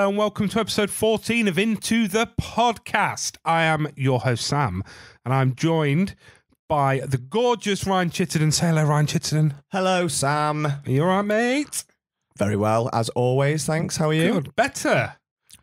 Hello and welcome to episode 14 of Into the Podcast. I am your host, Sam, and I'm joined by the gorgeous Ryan Chittenden. Say hello, Ryan Chittenden. Hello, Sam. Are you all right, mate? Very well, as always, thanks. How are you? Good. Better.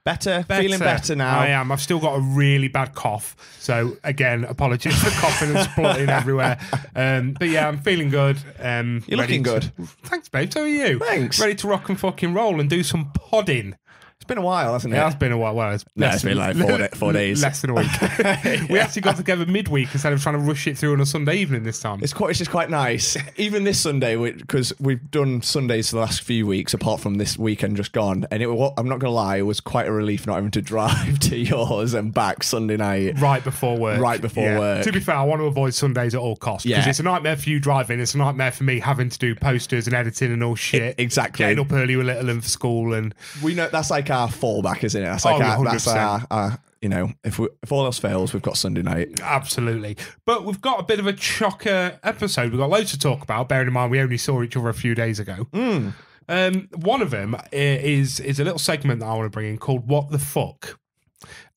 Feeling better now. I am. I've still got a really bad cough. So, again, apologies for coughing and splutting everywhere. But yeah, I'm feeling good. You're looking good. Thanks, babe. So are you? Thanks. Ready to rock and fucking roll and do some podding. It's been a while, hasn't it? It has been a while. Well, it's been like 4 days. Less than a week. We actually got together midweek instead of trying to rush it through on a Sunday evening this time. It's just quite nice. Even this Sunday, because we've done Sundays for the last few weeks, apart from this weekend just gone. And I'm not going to lie, it was quite a relief not having to drive to yours and back Sunday night. Right before work. work. To be fair, I want to avoid Sundays at all costs. Because it's a nightmare for you driving. It's a nightmare for me having to do posters and editing and all shit. Exactly. Getting up early with little and for school. And we know that's like our fallback, isn't it? That's like our you know, if all else fails, we've got Sunday night. Absolutely. But we've got a bit of a chocker episode. We've got loads to talk about, bearing in mind we only saw each other a few days ago. One of them is a little segment that I want to bring in called What the Fuck?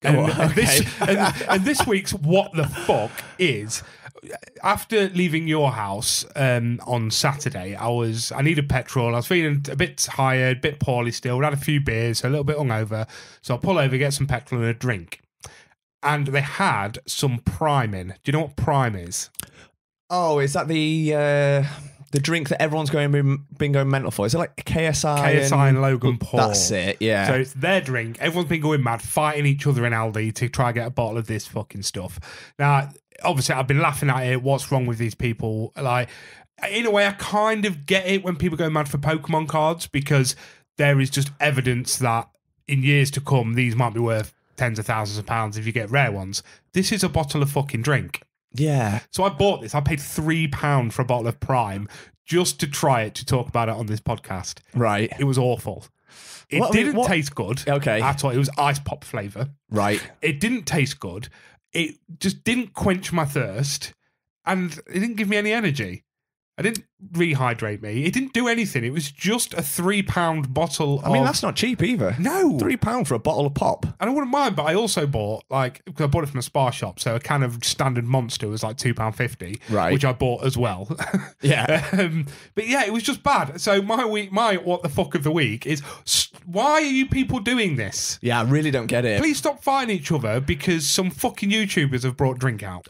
And this week's What the Fuck is... After leaving your house on Saturday, I needed petrol. I was feeling a bit tired, a bit poorly still. I had a few beers, so a little bit hungover. So I pull over, get some petrol and a drink. And they had some Prime in. Do you know what Prime is? Oh, is that the drink that everyone's been going mental for? Is it like KSI? KSI and Logan Paul. That's it, yeah. So it's their drink. Everyone's been going mad, fighting each other in Aldi to try and get a bottle of this fucking stuff. Now, obviously, I've been laughing at it. What's wrong with these people? Like, in a way, I kind of get it when people go mad for Pokemon cards, because there is just evidence that in years to come, these might be worth tens of thousands of pounds if you get rare ones. This is a bottle of fucking drink. Yeah. So I bought this. I paid £3 for a bottle of Prime just to try it, to talk about it on this podcast. Right. It was awful. It didn't taste good. Okay. At all. It was ice pop flavour. Right. It didn't taste good. It just didn't quench my thirst, and it didn't give me any energy. It didn't rehydrate me. It didn't do anything. It was just a £3 bottle. I mean, that's not cheap either. No. £3 for a bottle of pop. And I wouldn't mind, but I also bought, because I bought it from a Spar shop, so a can of standard Monster was like £2.50, right? Which I bought as well. Yeah. But yeah, it was just bad. So my what the fuck of the week is, why are you people doing this? Yeah, I really don't get it. Please stop fighting each other because some fucking YouTubers have brought drink out.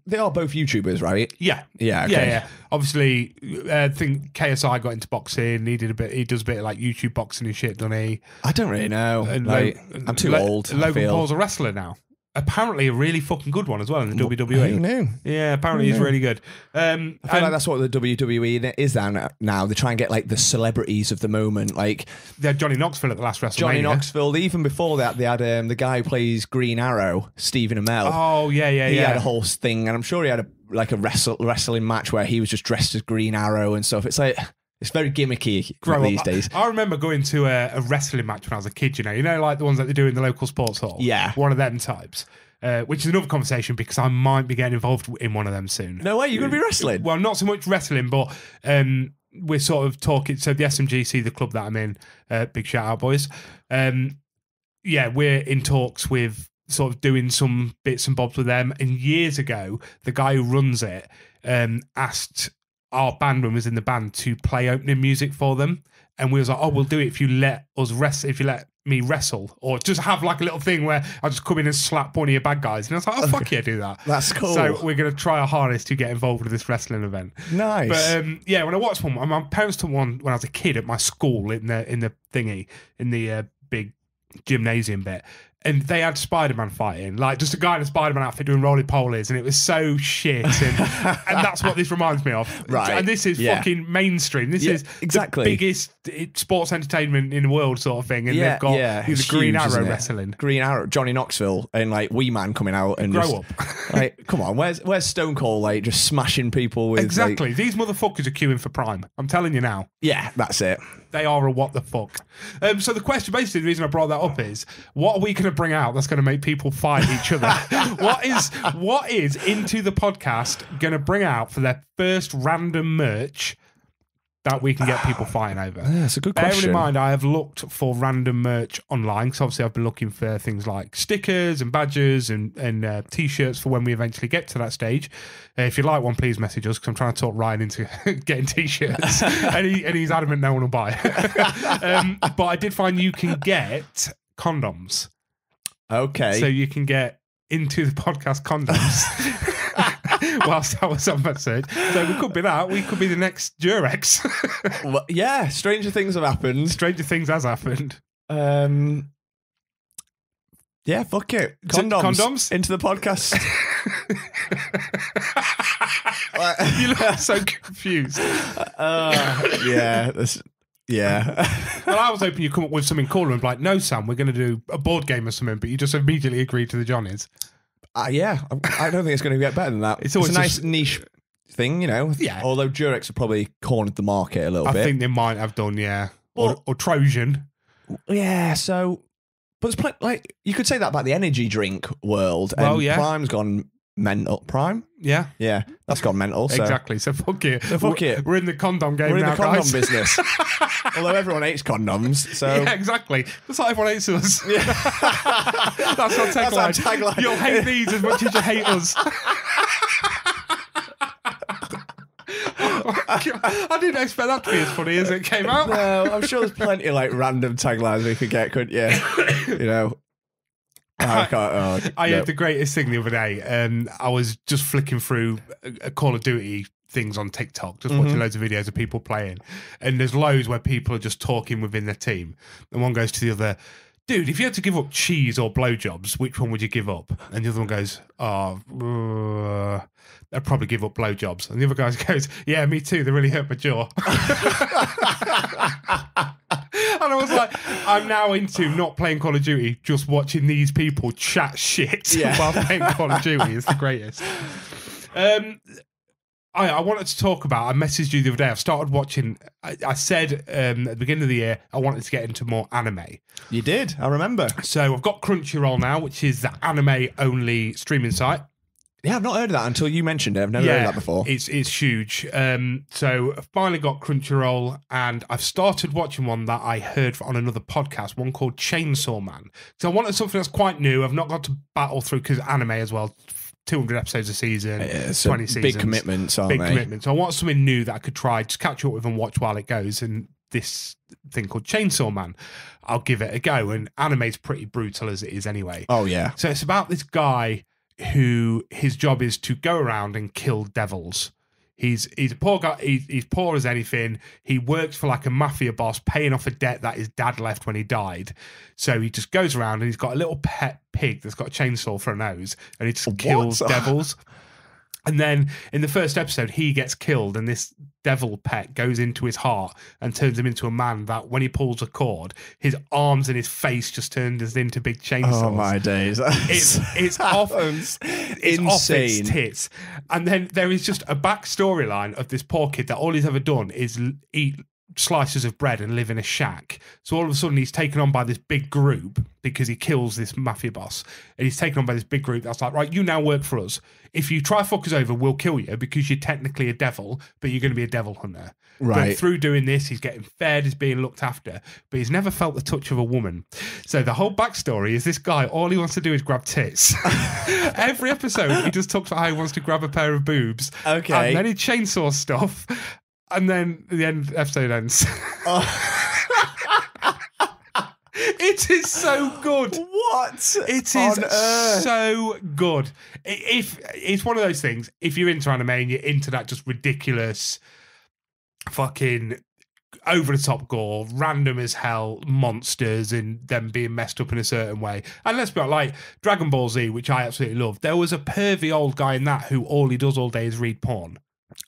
They are both YouTubers, right? Yeah. Yeah. Okay. Yeah. Obviously, I think KSI got into boxing. He does a bit of like YouTube boxing and shit, doesn't he? I don't really know. And I'm too old. Logan Paul's a wrestler now. Apparently a really fucking good one as well in the WWE. Who knew? Yeah, apparently he's really good. I feel like that's what the WWE is now. They try and get like the celebrities of the moment. Like they had Johnny Knoxville at the last WrestleMania. Johnny Knoxville. Even before that, they had the guy who plays Green Arrow, Stephen Amell. Oh yeah. He had a whole thing, and I'm sure he had a wrestling match where he was just dressed as Green Arrow and stuff. It's like, it's very gimmicky these days. I remember going to a wrestling match when I was a kid, you know like the ones that they do in the local sports hall. Yeah. One of them types. Which is another conversation because I might be getting involved in one of them soon. No way, you're going to be wrestling? Well, not so much wrestling, but we're sort of talking. So the SMGC, the club that I'm in, big shout out, boys. Yeah, we're in talks with sort of doing some bits and bobs with them. And years ago, the guy who runs it asked our band, when we was in the band, to play opening music for them, and we was like, "Oh, we'll do it if you let us wrestle. If you let me wrestle, or just have like a little thing where I just come in and slap one of your bad guys." And I was like, "Oh, fuck yeah, do that." That's cool. So we're gonna try our hardest to get involved with this wrestling event. Nice. But yeah, when I watched one, my parents took one when I was a kid at my school in the big gymnasium bit. And they had Spider-Man fighting, like just a guy in a Spider-Man outfit doing roly-polies, and it was so shit. And that's what this reminds me of. Right. And this is fucking mainstream. This is exactly the biggest sports entertainment in the world sort of thing. And they've got these Green Arrow wrestling. Green Arrow, Johnny Knoxville, and like Wee Man coming out and grow up. Like, come on, where's Stone Cold like just smashing people with exactly. These motherfuckers are queuing for Prime. I'm telling you now. Yeah, that's it. They are a what the fuck. So the question, basically, the reason I brought that up is, what are we going to bring out that's going to make people fight each other? What is Into the Podcast going to bring out for their first random merch that we can get people fighting over? That's a good Bearing question. in mind, I have looked for random merch online, because obviously I've been looking for things like stickers and badges and T-shirts for when we eventually get to that stage. If you like one, please message us, because I'm trying to talk Ryan into getting T-shirts, and he's adamant no one will buy. But I did find you can get condoms. Okay. So you can get into the podcast condoms. Whilst I was on that search. So we could be that. We could be the next Durex. Well, yeah, stranger things have happened. Stranger things has happened. Yeah, fuck it. Condoms. Into the podcast. You look so confused. Yeah. Yeah. Well, I was hoping you'd come up with something cooler and be like, no, Sam, we're going to do a board game or something, but you just immediately agreed to the Johnnies. Yeah, I don't think it's going to get better than that. It's a nice niche thing, you know. Yeah. Although Durex have probably cornered the market a little bit. I think they might have done, yeah. Or Trojan. Yeah. So, but it's like you could say that about the energy drink world. Well, and yeah. Prime's gone mental. Prime. Yeah. Yeah, that's gone mental. So. Exactly. So fuck it. it. We're in the condom game now, We're in the condom guys. business. Although everyone hates condoms, so yeah, exactly. Just like everyone hates us. Yeah. That's our tagline. You'll hate these as much as you hate us. I didn't expect that to be as funny as it came out. No, I'm sure there's plenty of like random taglines we could get, couldn't you? You know. I heard the greatest thing the other day. I was just flicking through a Call of Duty things on TikTok, just watching loads of videos of people playing, and there's loads where people are just talking within their team, and one goes to the other, dude, if you had to give up cheese or blowjobs, which one would you give up? And the other one goes, I'd probably give up blowjobs. And the other guy goes, yeah, me too, they really hurt my jaw. And I was like, I'm now into not playing Call of Duty, just watching these people chat shit while playing Call of Duty. It's the greatest. I wanted to talk about, I messaged you the other day, I've started watching, I said at the beginning of the year, I wanted to get into more anime. You did, I remember. So I've got Crunchyroll now, which is the anime-only streaming site. Yeah, I've not heard of that until you mentioned it. I've never heard of that before. It's huge. So I've finally got Crunchyroll, and I've started watching one that I heard on another podcast, one called Chainsaw Man. So I wanted something that's quite new. I've not got to battle through, because anime as well, 200 episodes a season, 20 seasons. Big commitments, aren't they? Big commitments. So I want something new that I could try, just catch up with and watch while it goes. And this thing called Chainsaw Man, I'll give it a go. And anime's pretty brutal as it is anyway. Oh, yeah. So it's about this guy who his job is to go around and kill devils. He's a poor guy. He's poor as anything. He works for like a mafia boss, paying off a debt that his dad left when he died. So he just goes around and he's got a little pet pig that's got a chainsaw for a nose, and he just kills devils. And then in the first episode, he gets killed, and this devil pet goes into his heart and turns him into a man that when he pulls a cord, his arms and his face just turns into big chainsaws. Oh, my days. It's off. It's off its tits. And then there is just a back storyline of this poor kid that all he's ever done is eat slices of bread and live in a shack. So all of a sudden he's taken on by this big group because he kills this mafia boss, and he's taken on by this big group that's like, right, you now work for us. If you try fuck us over, we'll kill you because you're technically a devil, but you're going to be a devil hunter. Right. But through doing this, he's getting fed, he's being looked after, but he's never felt the touch of a woman. So the whole backstory is this guy, all he wants to do is grab tits. Every episode, he just talks about how he wants to grab a pair of boobs. Okay. And then he chainsaws stuff. And then the episode ends. It is so good. What? It is so good. If it's one of those things, if you're into anime and you're into that just ridiculous, fucking over the top gore, random as hell monsters and them being messed up in a certain way. And let's be honest, like Dragon Ball Z, which I absolutely love, there was a pervy old guy in that who all he does all day is read porn.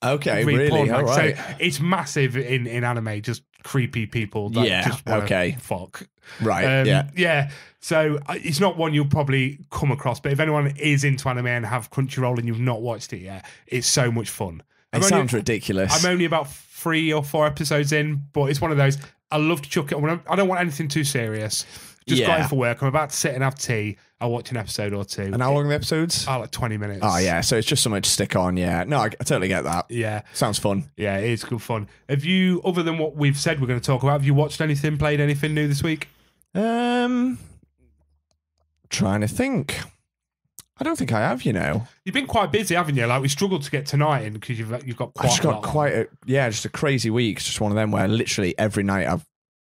Okay, really? All right. So it's massive in anime, just creepy people that just want to fuck. Right, yeah. So it's not one you'll probably come across, but if anyone is into anime and have Crunchyroll and you've not watched it yet, it's so much fun. It sounds ridiculous. I'm only about 3 or 4 episodes in, but it's one of those, I love to chuck it. I don't want anything too serious. Just got in for work. I'm about to sit and have tea. I'll watch an episode or two. And how long are the episodes? Oh, like 20 minutes. Oh, yeah. So it's just something to stick on. Yeah. No, I totally get that. Yeah. Sounds fun. Yeah, it is good fun. Have you, other than what we've said we're going to talk about, have you watched anything, played anything new this week? Trying to think. I don't think I have, you know. You've been quite busy, haven't you? Like, we struggled to get tonight in because you've got quite just got just a crazy week. It's just one of them where literally every night I've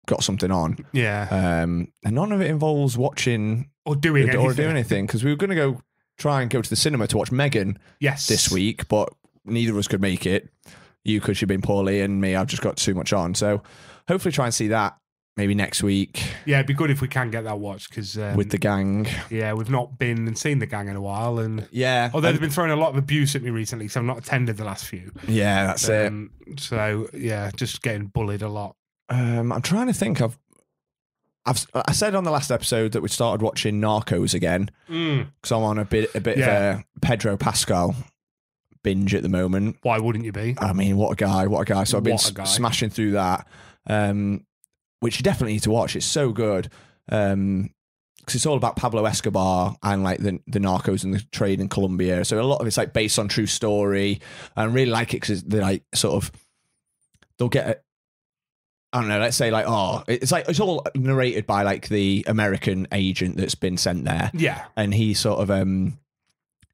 got something on. Yeah. And none of it involves watching or doing anything, because we were going to try and go to the cinema to watch Megan this week, but neither of us could make it. You because you've been poorly, and me, I've just got too much on. So hopefully try and see that maybe next week. Yeah, it'd be good if we can get that watched, because with the gang. Yeah, we've not been and seen the gang in a while, and although they've been throwing a lot of abuse at me recently, so I've not attended the last few. Yeah, that's it. So yeah, just getting bullied a lot. I'm trying to think. I said on the last episode that we started watching Narcos again, because I'm on a bit of a Pedro Pascal binge at the moment. Why wouldn't you be? I mean, what a guy. So I've been smashing through that, which you definitely need to watch. It's so good, because it's all about Pablo Escobar and like the narcos and the trade in Colombia. So a lot of it's like based on true story, and I really like it because they're like they'll get I don't know, let's say like, it's all narrated by like the American agent that's been sent there. Yeah. And he sort of,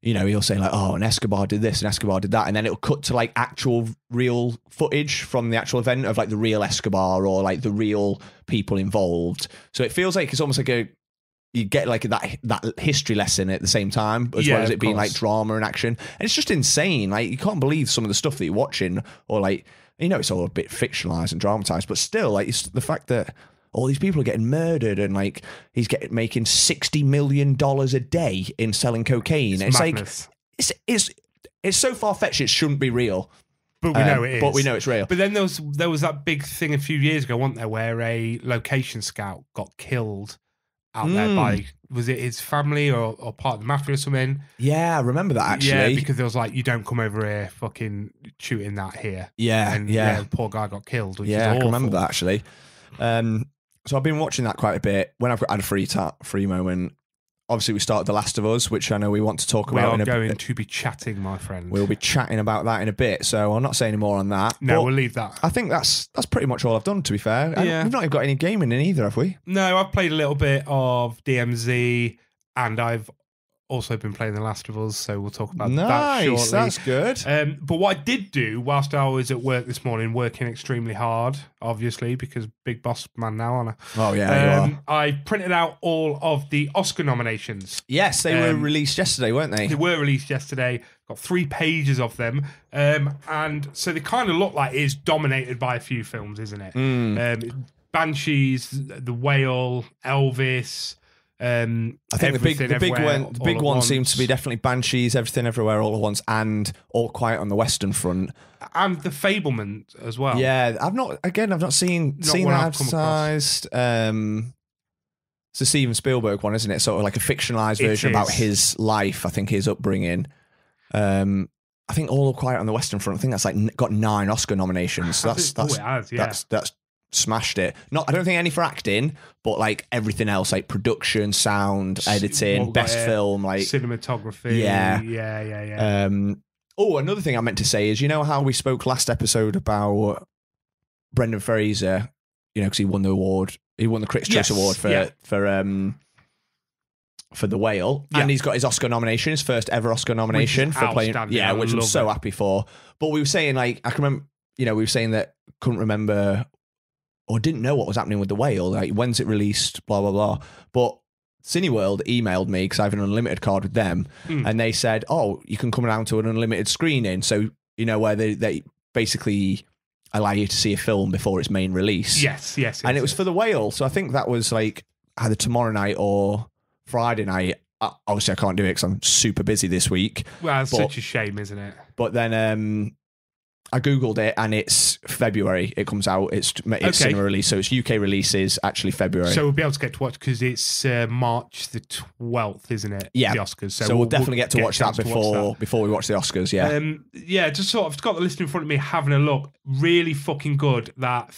he'll say like, and Escobar did this and Escobar did that. And then it'll cut to like actual real footage from the actual event of like the real Escobar or like the real people involved. So it feels like it's almost like you get like that history lesson at the same time, as well as it being like drama and action. And it's just insane. Like, you can't believe some of the stuff that you're watching, or like, it's all a bit fictionalized and dramatized, but still, like, it's the fact that all these people are getting murdered, and like he's making $60 million a day in selling cocaine. It's madness. Like it's so far fetched it shouldn't be real. But we know it is. But we know it's real. But then there was that big thing a few years ago, wasn't there, where a location scout got killed out there by, was it his family or part of the mafia or something? Yeah, I remember that actually. Yeah, because there was like, you don't come over here fucking shooting that here. Yeah, and the poor guy got killed, which is I awful. can remember that actually. So I've been watching that quite a bit. When I've had a free moment, obviously we started The Last of Us, which I know we want to talk about. We are going to be chatting, my friend. We'll be chatting about that in a bit, so I'll not say any more on that. No, we'll leave that. I think that's pretty much all I've done, to be fair. Yeah. We've not even got any gaming in either, have we? No, I've played a little bit of DMZ, and I've also been playing The Last of Us, so we'll talk about that shortly. Nice, that's good. But what I did do whilst I was at work this morning, working extremely hard, obviously, because big boss man now, aren't I? Oh, yeah, you are. I printed out all of the Oscar nominations. Yes, they were released yesterday, weren't they? They were released yesterday. Got 3 pages of them. And so they kind of look like it's dominated by a few films, isn't it? Banshees, The Whale, Elvis... I think the big one seems to be definitely Banshees, Everything Everywhere All at Once, and All Quiet on the Western Front, and The Fabelman as well. Yeah, I've not seen that advertised. It's the Steven Spielberg one, isn't it? Sort of like a fictionalized version about his life. I think his upbringing. I think All Quiet on the Western Front, I think that's like got 9 Oscar nominations. So that's smashed it. I don't think any for acting, but like everything else, like production, sound, editing, best film, like cinematography. Yeah. Another thing I meant to say is, you know how we spoke last episode about Brendan Fraser, because he won the award, he won the Critics' Choice Award for The Whale, and he's got his Oscar nomination, his first ever Oscar nomination for playing. Yeah, which I'm so happy for. But we were saying, like, I can remember, we were saying that couldn't remember or didn't know what was happening with The Whale, like when's it released, blah, blah, blah. But Cineworld emailed me, because I have an unlimited card with them, and they said, you can come down to an unlimited screening. So, where they basically allow you to see a film before its main release. Yes. And it was for The Whale. So I think that was like either tomorrow night or Friday night. Obviously, I can't do it because I'm super busy this week. Well, it's such a shame, isn't it? But then I Googled it, and it's February. It comes out. It's cinema release. So it's UK releases actually February. So we'll be able to get to watch, because it's March the 12th, isn't it? Yeah. The Oscars. So we'll definitely get to watch that before we watch the Oscars. Yeah. Just sort of got the list in front of me, having a look. Really fucking good, that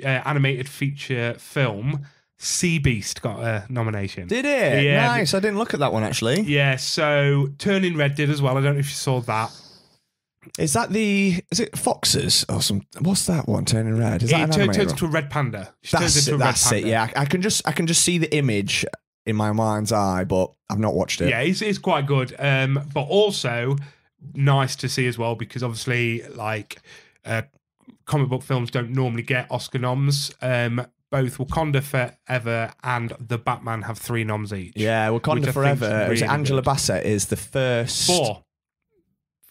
animated feature film, Sea Beast got a nomination. Did it? Yeah. Nice. I didn't look at that one, actually. Yeah, so Turning Red did as well. I don't know if you saw that. Is it Foxes or some? What's that one? Turning Red. Is that an turns animator? into a red panda. That's it. Yeah, I can just see the image in my mind's eye, but I've not watched it. Yeah, it's quite good. But also nice to see as well, because obviously, like, comic book films don't normally get Oscar noms. Both Wakanda Forever and The Batman have 3 noms each. Yeah, Wakanda Forever. Really Angela good. Bassett is the first.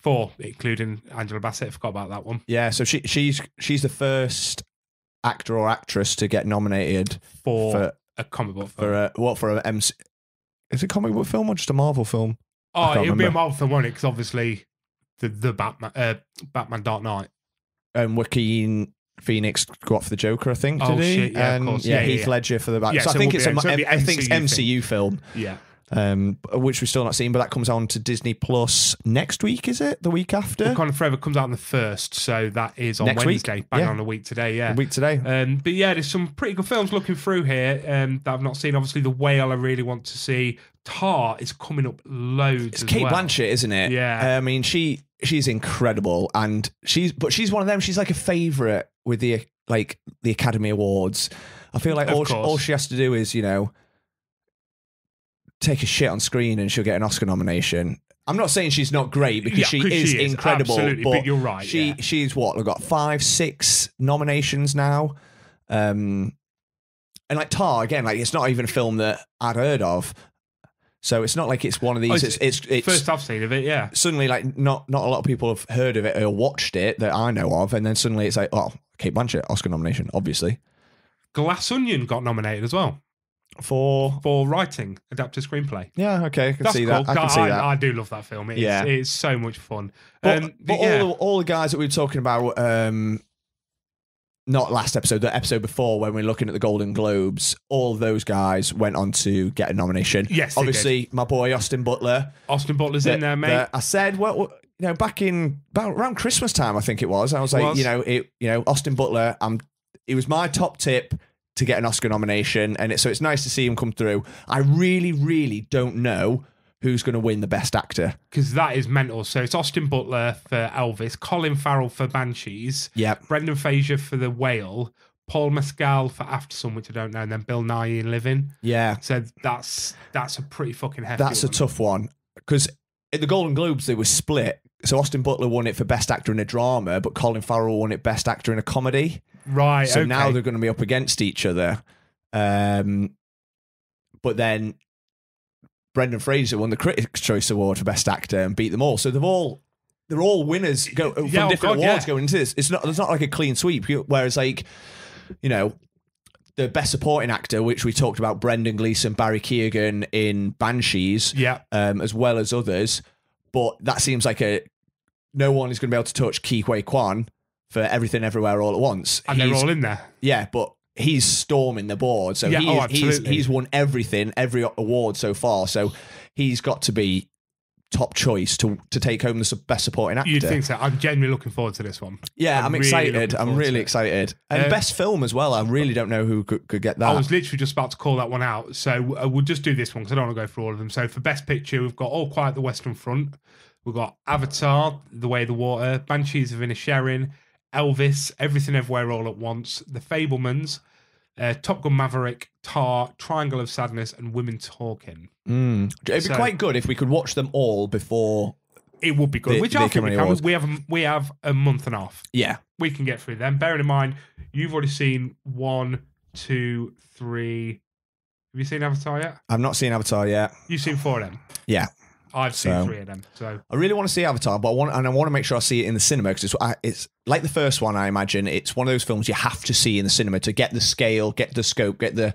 4, including Angela Bassett. I forgot about that one. Yeah, so she's the first actor or actress to get nominated for a comic book film. For a MC. Is it a comic book film or just a Marvel film? Oh, it'll be a Marvel film, won't it? Because obviously the Batman Dark Knight. And Joaquin Phoenix got for the Joker, I think. Oh did he? shit! Yeah, of course. Yeah, Heath Ledger for the Batman. Yeah, so I think it's MCU film. Yeah. Which we've still not seen, but that comes on to Disney Plus next week, is it? The week after? Wakanda Forever comes out on the 1st, so that is on Next Wednesday. week? Bang Yeah. on a week today, yeah. A week today. But yeah, there's some pretty good films looking through here that I've not seen. Obviously, The Whale I really want to see. Tar is coming up loads. It's Kate Blanchett, isn't it? Yeah. I mean, she's incredible, and she's one of them. She's like a favourite with the Academy Awards. I feel like all she has to do is, take a shit on screen and she'll get an Oscar nomination. I'm not saying she's not great, because she is incredible. Absolutely, but you're right. She's got 5, 6 nominations now. And like Tar, again, like it's not even a film that I'd heard of. So it's not like it's one of these. It's first I've seen of it. Yeah. Suddenly, like not a lot of people have heard of it or watched it that I know of, and then suddenly it's like, oh, Kate Blanchett, Oscar nomination, obviously. Glass Onion got nominated as well for writing, adapted screenplay. Yeah, okay, I can see cool. that. I can see that. I do love that film. It's so much fun. But all the guys that we were talking about, not last episode, the episode before, when we were looking at the Golden Globes, all of those guys went on to get a nomination. Yes, obviously, my boy Austin Butler. Austin Butler's in there, mate. I said, well, back in around Christmas time, I think it was. I was like, Austin Butler. It was my top tip to get an Oscar nomination, and so it's nice to see him come through. I really, really don't know who's going to win the Best Actor, because that is mental. So it's Austin Butler for Elvis, Colin Farrell for Banshees, Brendan Fraser for The Whale, Paul Mescal for Aftersun, which I don't know, and then Bill Nighy in Living. Yeah, so that's a pretty fucking hefty. That's a tough one, because at the Golden Globes they were split. So Austin Butler won it for Best Actor in a Drama, but Colin Farrell won it Best Actor in a Comedy. Right. So now they're going to be up against each other. But then Brendan Fraser won the Critics' Choice Award for Best Actor and beat them all. So they're all winners from different awards going into this. There's not like a clean sweep. Whereas like, the Best Supporting Actor, which we talked about, Brendan Gleeson, Barry Keoghan in Banshees, as well as others. But that seems like no one is going to be able to touch Ke Huy Quan for Everything Everywhere All at Once. And they're all in there. Yeah, but he's storming the board. So he's won every award so far. So he's got to be top choice to take home the Best Supporting Actor. You'd think so. I'm genuinely looking forward to this one. Yeah, I'm excited. I'm really excited. And Best Film as well. I really don't know who could get that. I was literally just about to call that one out. So we'll just do this one because I don't want to go through all of them. So for Best Picture, we've got All Quiet at the Western Front. We've got Avatar, The Way of the Water, Banshees of Inisherin, Elvis, Everything Everywhere All at Once, The Fabelmans, Top Gun Maverick, Tar, Triangle of Sadness, and Women Talking. It'd be quite good if we could watch them all before. It would be good. Which I think we have a month and a half. Yeah, we can get through them. Bearing in mind, you've already seen 1, 2, 3. Have you seen Avatar yet? I've not seen Avatar yet. You've seen 4 of them. Yeah. I've seen 3 of them. So I really want to see Avatar, but I want to make sure I see it in the cinema, because it's like the first one. I imagine it's one of those films you have to see in the cinema to get the scale, get the scope, get the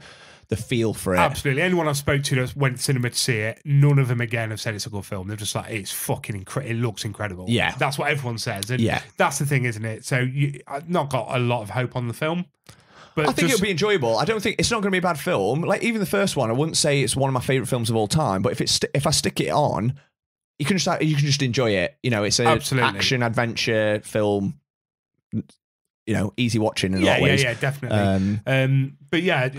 feel for it. Absolutely. Anyone I've spoke to that went to cinema to see it, none of them again have said it's a good film. They're just like, it's fucking incredible. It looks incredible. Yeah, that's what everyone says, and that's the thing, isn't it? So I've not got a lot of hope on the film. But I think it'll be enjoyable. I don't think it's not going to be a bad film. Like even the first one, I wouldn't say it's one of my favorite films of all time. But if I stick it on, you can just enjoy it. It's an action adventure film. Easy watching in a lot of ways. Yeah, definitely. But yeah,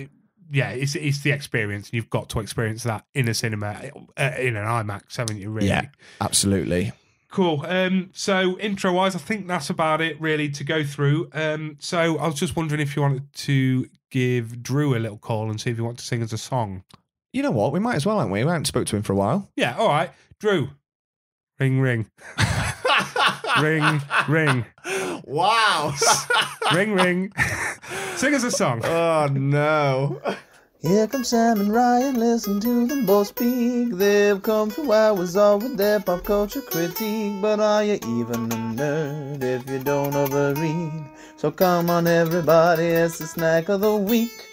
yeah, it's the experience. You've got to experience that in a cinema, in an IMAX, haven't you, really? Yeah, absolutely. Cool. So intro-wise, I think that's about it, really, to go through. So I was just wondering if you wanted to give Drew a little call and see if you want to sing us a song. You know what? We might as well, haven't we? We haven't spoke to him for a while. Yeah, all right. Drew. Ring, ring. Ring, ring. Wow. Ring, ring. Sing us a song. Oh, no. Here come Sam and Ryan, listen to them both speak. They've come through hours all with their pop culture critique. But are you even a nerd if you don't overread? So come on everybody, it's the snack of the week.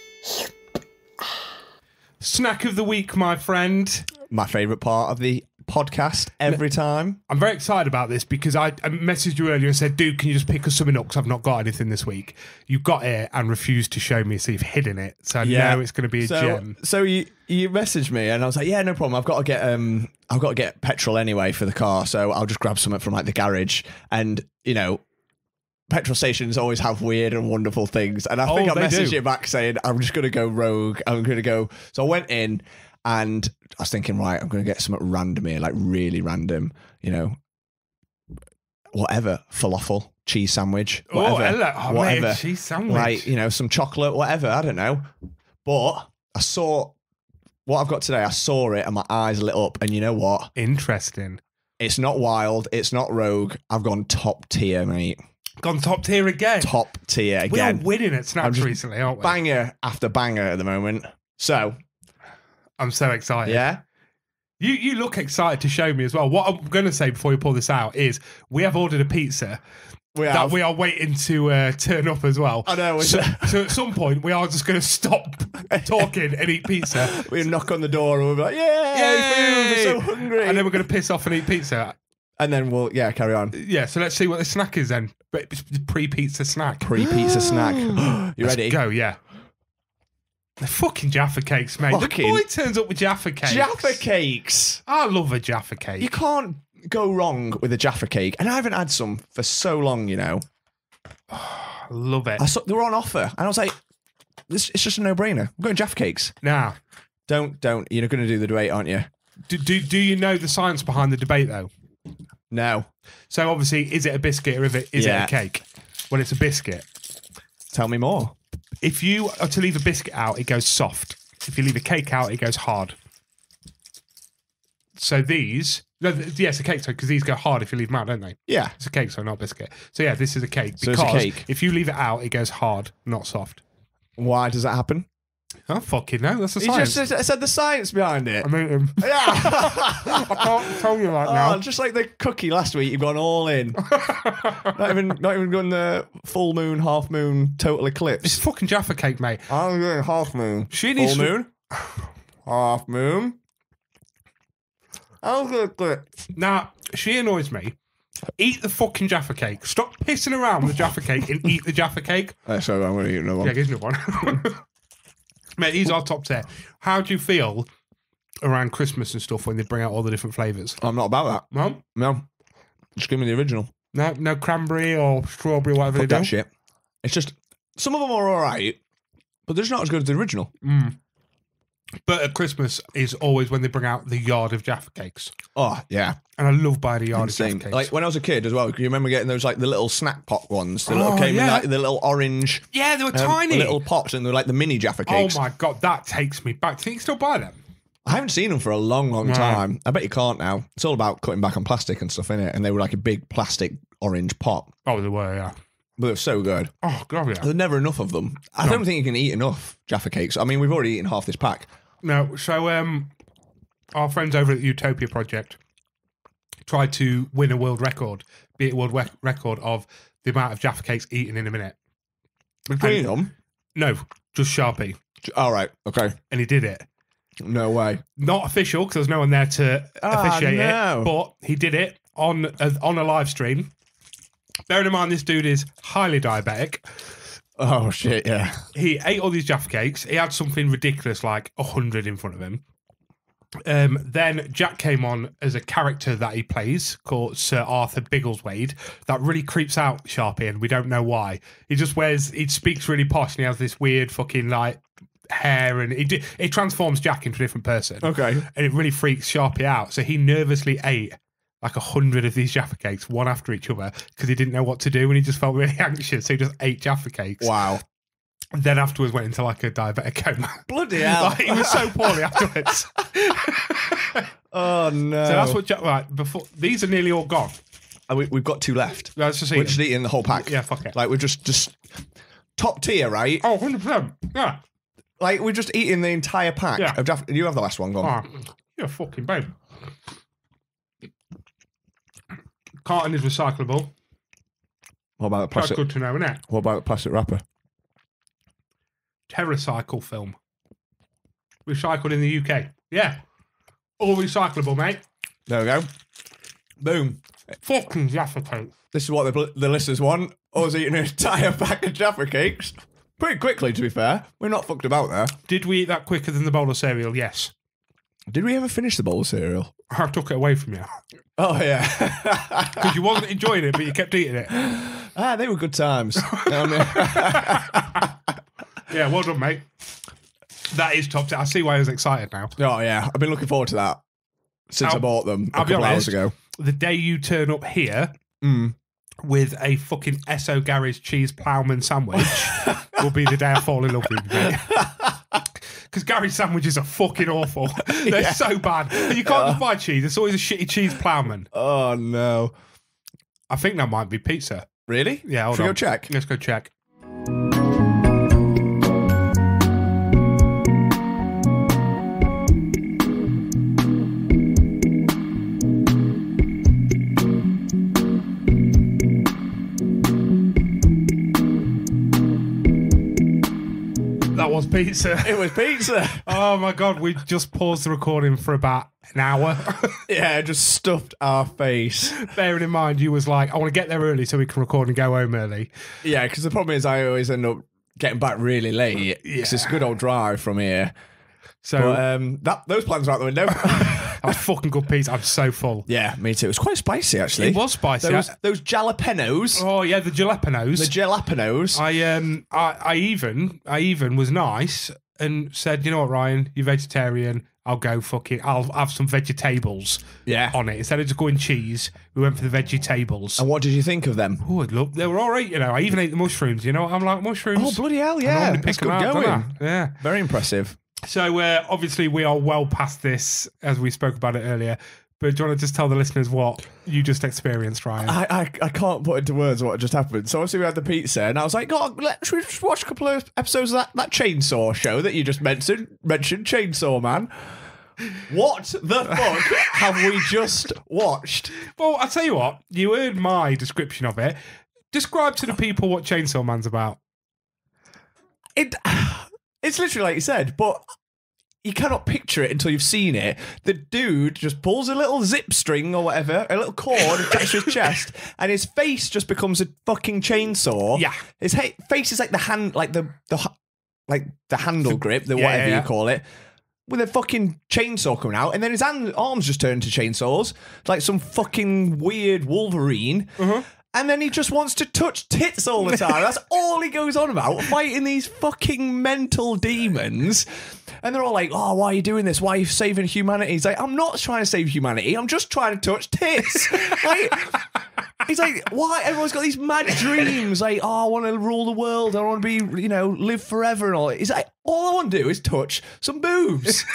Snack of the week, my friend. My favourite part of the podcast every time. I'm very excited about this because I messaged you earlier and said, dude, can you just pick us something up because I've not got anything this week. You got it and refused to show me, so you've hidden it. So I know it's going to be a gem. So you messaged me and I was like, yeah, no problem. I've got to get petrol anyway for the car, so I'll just grab something from like the garage. And you know, petrol stations always have weird and wonderful things. And I think I messaged you back saying, I'm just going to go rogue. I'm going to go. So I went in and I was thinking, right, I'm going to get something random here, like really random, you know, whatever, falafel, cheese sandwich, whatever. Whatever. Mate, cheese sandwich. Like, you know, some chocolate, whatever, I don't know. But I saw what I've got today. I saw it and my eyes lit up. And you know what? Interesting. It's not wild. It's not rogue. I've gone top tier, mate. Gone top tier again. Top tier again. We're winning at Snaps recently, aren't we? Banger after banger at the moment. So I'm so excited. Yeah. You look excited to show me as well. What I'm going to say before we pull this out is we have ordered a pizza that we are waiting to turn up as well. I know. So at some point, we are just going to stop talking and eat pizza. We'll knock on the door and we'll be like, yay, food, we're so hungry. And then we're going to piss off and eat pizza. And then we'll, carry on. Yeah, so let's see what the snack is then. Pre-pizza snack. Pre-pizza snack. You ready? Let's go, yeah. The fucking Jaffa cakes, mate. The boy turns up with Jaffa cakes. Jaffa cakes. I love a Jaffa cake. You can't go wrong with a Jaffa cake. And I haven't had some for so long, you know. Oh, love it. They were on offer. And I was like, it's just a no-brainer. I'm going Jaffa cakes. Nah. Don't. You're going to do the debate, aren't you? Do you know the science behind the debate, though? No. So, obviously, is it a biscuit or is it a cake? Well, it's a biscuit. Tell me more. If you are to leave a biscuit out, it goes soft. If you leave a cake out, it goes hard. So these... it's a cake, because these go hard if you leave them out, don't they? Yeah. It's a cake, so not a biscuit. So, yeah, this is a cake. So because it's a cake. If you leave it out, it goes hard, not soft. Why does that happen? I don't fucking know. That's the science. You just said the science behind it. I mean, Yeah. I can't tell you right now. Just like the cookie last week, you've gone all in. not even gone the full moon, half moon, total eclipse. It's fucking Jaffa cake, mate. I'm doing half moon. She needs full moon, half moon. I'm good. Now, she annoys me. Eat the fucking Jaffa cake. Stop pissing around with the Jaffa cake and eat the Jaffa cake. So I'm going to eat another one. Yeah, give me one. Mate, these are top tier. How do you feel around Christmas and stuff when they bring out all the different flavours? I'm not about that. No. Just give me the original. No cranberry or strawberry, whatever they do. That shit. It's just, some of them are all right, but they're just not as good as the original. But at Christmas is always when they bring out the yard of Jaffa cakes. Oh, yeah. And I love buying the yard of Jaffa cakes. Like when I was a kid as well, you remember getting those like the little snack pot ones? The little came in like the little orange. Yeah, they were tiny. Little pots, and they were like the mini Jaffa cakes. Oh my God, that takes me back. Do you think you still buy them? I haven't seen them for a long time. I bet you can't now. It's all about cutting back on plastic and stuff, innit? And they were like a big plastic orange pot. Oh, they were, yeah. But they're so good. Oh, God, yeah. There's never enough of them. I don't think you can eat enough Jaffa cakes. I mean, we've already eaten half this pack. No, so our friends over at the Utopia Project tried to win a world record, be it a world record of the amount of Jaffa cakes eaten in a minute. Between them? No, just Sharpie. All right, okay. And he did it. No way. Not official, because there's no one there to officiate it, but he did it on a live stream. Bearing in mind, this dude is highly diabetic. Oh, shit, yeah. He ate all these Jaffa cakes. He had something ridiculous like 100 in front of him. Then Jack came on as a character that he plays called Sir Arthur Biggleswade that really creeps out Sharpie, and we don't know why. He speaks really posh, and he has this weird fucking like hair, and it transforms Jack into a different person. Okay. And it really freaks Sharpie out. So he nervously ate like 100 of these Jaffa cakes, one after each other, because he didn't know what to do and he just felt really anxious. So he just ate Jaffa cakes. Wow. And then afterwards went into like a diabetic coma. Bloody hell. Like, he was so poorly afterwards. Oh, no. So that's what right before these are nearly all gone. And we've got 2 left. Let's just eat We're them. just eating the whole pack. Yeah, fuck it. Like, we're just top tier, right? Oh, 100%. Yeah. Like, we're just eating the entire pack. Yeah. Of Jaffa. You have the last one, go on. Oh, you're a fucking babe. Carton is recyclable. What about the That's plastic? good to know, isn't it? What about the plastic wrapper? TerraCycle film. Recycled in the UK. Yeah. All recyclable, mate. There we go. Boom. Fucking Jaffa cake. This is what the listeners want. Us eating an entire pack of Jaffa cakes. Pretty quickly, to be fair. We're not fucked about there. Did we eat that quicker than the bowl of cereal? Yes. Did we ever finish the bowl of cereal? I took it away from you. Oh, yeah. Because you wasn't enjoying it, but you kept eating it. They were good times. Yeah, well done, mate. That is top 10. I see why I was excited now. Oh, yeah. I've been looking forward to that since I bought them a I'll be couple hours honest, ago. the day you turn up here Mm. with a fucking Esso Garage cheese ploughman sandwich will be the day I fall in love with you, mate. Because garage sandwiches are fucking awful. They're so bad. And you can't just buy cheese. It's always a shitty cheese ploughman. Oh, no. I think that might be pizza. Really? Yeah, hold Should we on. go check? Let's go check. That was pizza. It was pizza. Oh my God, we just paused the recording for about an hour. Yeah, it just stuffed our face. Bearing in mind, you was like, I want to get there early so we can record and go home early. Yeah, because the problem is I always end up getting back really late. Because it's a good old drive from here. So But those plans are out the window. that was fucking good pizza. I'm so full. Yeah, me too. It was quite spicy, actually. It was spicy. Those jalapenos. Oh yeah, the jalapenos. The jalapenos. I even was nice and said, you know what, Ryan, you're vegetarian. I'll have some vegetables Yeah. on it. Instead of just going cheese, we went for the vegetables. And what did you think of them? Oh, look, they were all right, you know. I even ate the mushrooms, you know. I'm like, mushrooms. Oh, bloody hell, I yeah. normally That's pick them good out, don't going. I? Yeah. Very impressive. So obviously we are well past this, as we spoke about it earlier. But do you want to just tell the listeners what you just experienced, Ryan? I can't put into words what just happened. So obviously we had the pizza, and I was like, God, should we just watch a couple of episodes of that chainsaw show that you just mentioned Chainsaw Man? What the fuck have we just watched? Well, I'll tell you what. You heard my description of it. Describe to the people what Chainsaw Man's about. It's literally like you said, but you cannot picture it until you've seen it. The dude just pulls a little zip string or whatever, a little cord attached to his chest, and his face just becomes a fucking chainsaw. Yeah. His face is like the hand, like the handle grip, the Yeah, whatever yeah. you call it, with a fucking chainsaw coming out, and then his arms just turn into chainsaws, like some fucking weird Wolverine. And then he just wants to touch tits all the time. That's all he goes on about, fighting these fucking mental demons. And they're all like, oh, why are you doing this? Why are you saving humanity? He's like, I'm not trying to save humanity. I'm just trying to touch tits. Like, he's like, why? Everyone's got these mad dreams. Like, oh, I want to rule the world. I want to be, live forever and all. He's like, all I want to do is touch some boobs.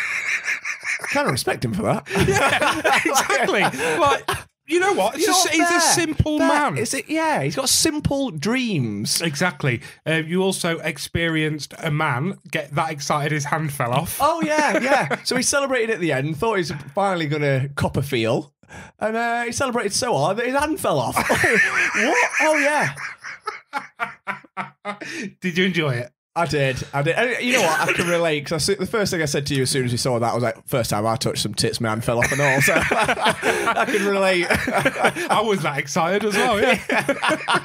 I kind of respect him for that. Yeah, exactly. Like, you know what? He's a simple man. Yeah, he's got simple dreams. Exactly. You also experienced a man get that excited his hand fell off. Oh, yeah. So he celebrated at the end, thought he was finally going to cop a feel, and he celebrated so hard that his hand fell off. What? Oh, yeah. Did you enjoy it? I did. And you know what? I can relate, because the first thing I said to you as soon as you saw that was like, first time I touched some tits, my hand fell off and all. So I can relate. I was that excited as well, yeah.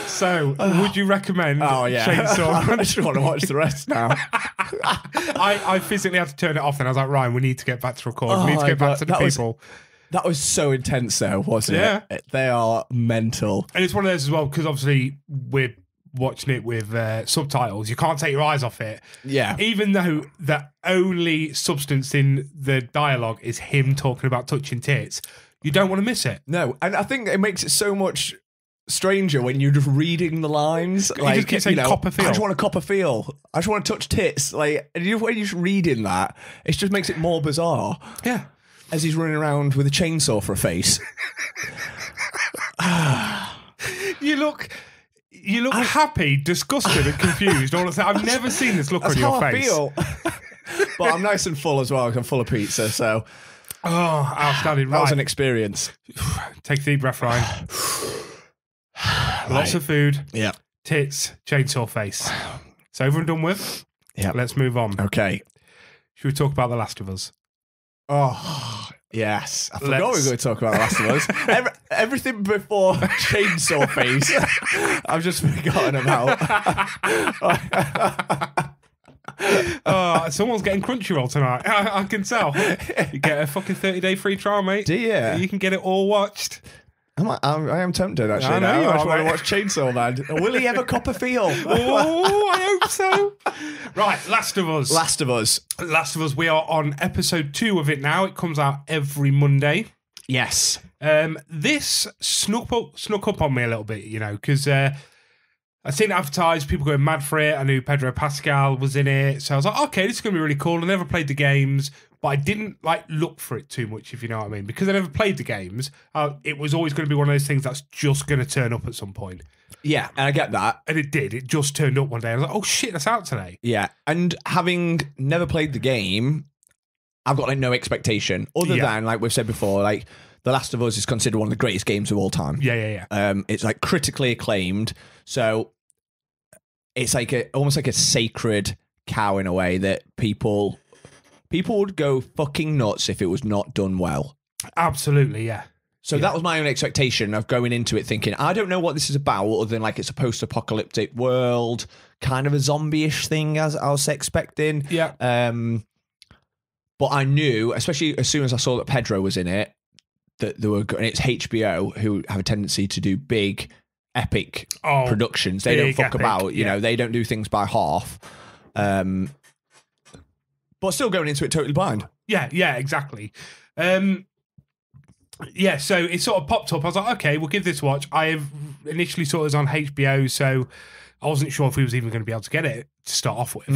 So, would you recommend Chainsaw Man? I just want to watch the rest now. I physically had to turn it off, and I was like, Ryan, we need to get back to record. We need to get back to the people. That was so intense, though, wasn't it? They are mental. And it's one of those as well, because obviously we're watching it with subtitles, you can't take your eyes off it. Yeah. Even though the only substance in the dialogue is him talking about touching tits, you don't want to miss it. No, and I think it makes it so much stranger when you're just reading the lines. You just keep saying cop a feel. I just want to cop a feel. I just want to touch tits. Like, and when you're just reading that, it just makes it more bizarre. Yeah. As he's running around with a chainsaw for a face. You look happy, disgusted, and confused all the time. I've never seen this look on your face. Feel. But I'm nice and full as well. I'm full of pizza, so. Oh, outstanding! That was an experience. Take a deep breath, Ryan. Lots of food. Yeah. Tits, chainsaw face. It's over and done with. Yeah. Let's move on. Okay. Should we talk about The Last of Us? Oh, yes. I forgot we were going to talk about The Last of Us. Everything before chainsaw face, I've just forgotten about. Oh, someone's getting Crunchyroll tonight. I can tell. You get a fucking 30-day free trial, mate. Do you? You can get it all watched. I am tempted, actually. I know you I just are, want to mate. watch Chainsaw Man. Will he ever cop a feel? Oh, I hope so. Right, Last of Us. Last of Us. Last of Us. We are on episode 2 of it now. It comes out every Monday. Yes. This snuck up on me a little bit, you know, because I've seen it advertised, people going mad for it. I knew Pedro Pascal was in it. So I was like, okay, this is going to be really cool. I never played the games, but I didn't look for it too much, if you know what I mean. Because I never played the games, it was always going to be one of those things that's just going to turn up at some point. Yeah, and I get that. And it did. It just turned up one day. I was like, oh shit, that's out today. Yeah, and having never played the game, I've got no expectation. Other than, like we've said before, The Last of Us is considered one of the greatest games of all time. Yeah. It's critically acclaimed. So it's almost like a sacred cow in a way that people would go fucking nuts if it was not done well. Absolutely, yeah. So that was my own expectation of going into it thinking, I don't know what this is about other than it's a post-apocalyptic world, kind of a zombie-ish thing as I was expecting. Yeah. But I knew, especially as soon as I saw that Pedro was in it, that there were, and it's HBO who have a tendency to do big, epic productions. They don't fuck about, you know, they don't do things by half. But still going into it totally blind. Yeah, exactly. So it sort of popped up. I was like, okay, we'll give this a watch. I initially saw it was on HBO, so I wasn't sure if we was even going to be able to get it to start off with.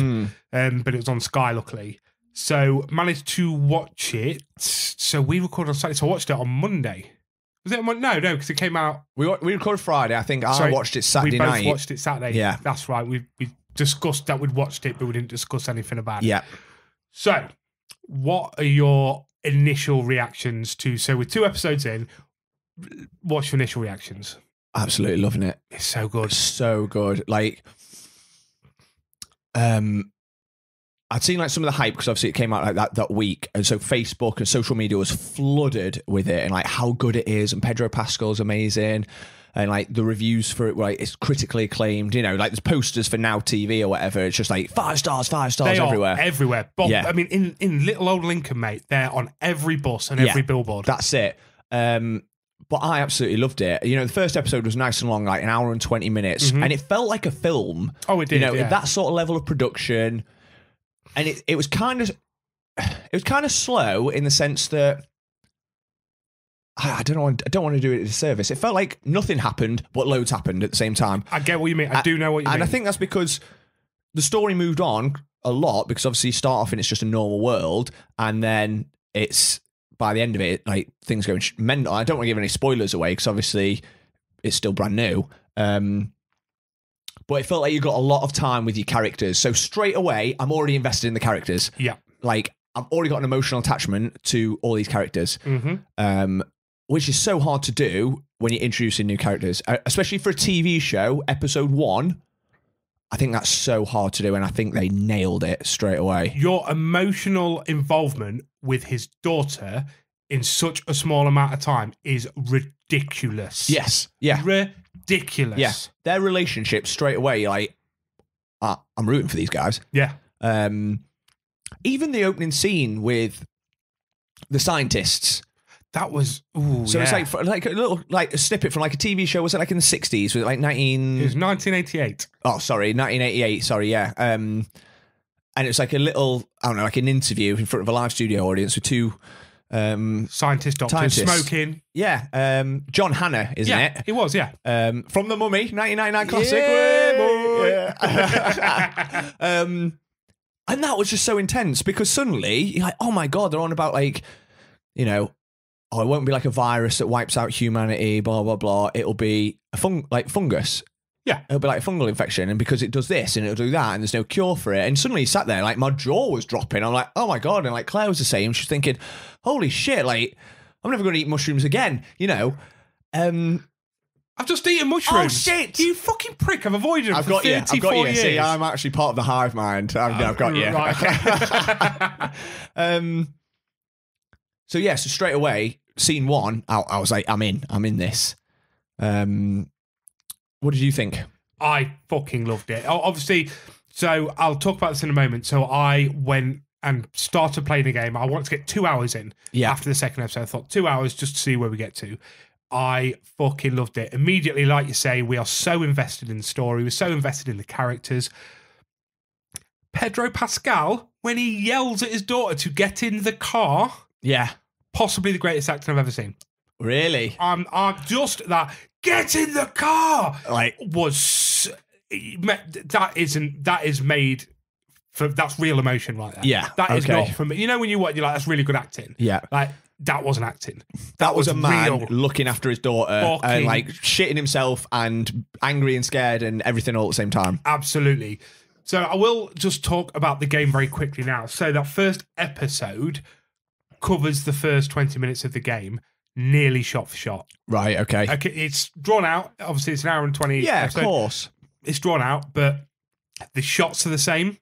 But it was on Sky, luckily. So managed to watch it. So we recorded on Saturday. So I watched it on Monday. Was it on Monday? No, because it came out. We recorded Friday. I think I watched it Saturday night. We both watched it Saturday. Yeah. That's right. We discussed that we'd watched it, but we didn't discuss anything about it. Yeah. So what are your initial reactions to? So we're 2 episodes in. What's your initial reactions? Absolutely loving it. It's so good. So good. I'd seen some of the hype because obviously it came out that week, and so Facebook and social media was flooded with it and how good it is, and Pedro Pascal's amazing, and the reviews for it it's critically acclaimed. You know, there's posters for Now TV or whatever. It's just 5 stars they everywhere. Are everywhere. But yeah. I mean, in little old Lincoln, mate, they're on every bus and every billboard. That's it. But I absolutely loved it. You know, the first episode was nice and long, an hour and 20 minutes, and it felt like a film. Oh, it did. You know, that sort of level of production. And it was kind of slow in the sense that I don't want to do it a disservice. It felt like nothing happened, but loads happened at the same time. I get what you mean. I do know what you mean. And I think that's because the story moved on a lot, because obviously you start off and it's just a normal world, and then it's by the end of it, things go mental. I don't want to give any spoilers away because obviously it's still brand new. But it felt like you got a lot of time with your characters. So straight away, I'm already invested in the characters. Yeah. I've already got an emotional attachment to all these characters, which is so hard to do when you're introducing new characters, especially for a TV show, episode 1. I think that's so hard to do, and I think they nailed it straight away. Your emotional involvement with his daughter in such a small amount of time is ridiculous. Yes. Yeah. Ridiculous. Yeah. Their relationship straight away, I'm rooting for these guys. Yeah. Even the opening scene with the scientists. That was ooh. So yeah. it's like a little like a snippet from like a TV show. Was it like in the 60s? Was it like It was 1988. Oh, sorry, 1988. Sorry, yeah. And it's like a little, I don't know, like an interview in front of a live studio audience with two Scientist doctors smoking. Yeah, John Hannah, isn't it? It was, yeah. From The Mummy, 1999 classic. Yeah, boy. Yeah. And that was just so intense because suddenly you're like, oh my God, they're on about like, you know, oh, it won't be like a virus that wipes out humanity, blah, blah, blah. It'll be a fungus. Yeah. It'll be like a fungal infection, and because it does this and it'll do that, and there's no cure for it. And suddenly you sat there, like my jaw was dropping. I'm like, oh my God. And like Claire was the same. She's thinking, holy shit, like, I'm never going to eat mushrooms again, you know? I've just eaten mushrooms. Oh, shit. You fucking prick. I've avoided them for 34 years. See, I'm actually part of the hive mind. I've got you. Right, okay. So, yeah, so straight away, scene one, I was like, I'm in this. What did you think? I fucking loved it. Obviously, so I'll talk about this in a moment. So I went and started playing the game. I wanted to get 2 hours in after the second episode. I thought 2 hours just to see where we get to. I fucking loved it. Immediately, like you say, we are so invested in the story. We're so invested in the characters. Pedro Pascal, when he yells at his daughter to get in the car, possibly the greatest actor I've ever seen. Really? I'm just that get in the car like was that is made for that's real emotion right there. Yeah, that is not from you know when you watch you're like that's really good acting. Yeah, like that wasn't acting. That was a man looking after his daughter and like shitting himself and angry and scared and everything all at the same time. Absolutely. So I will just talk about the game very quickly now. So that first episode covers the first 20 minutes of the game. Nearly shot for shot. Right, okay. It's drawn out. Obviously, it's an hour and 20. Yeah, of course. It's drawn out, but the shots are the same.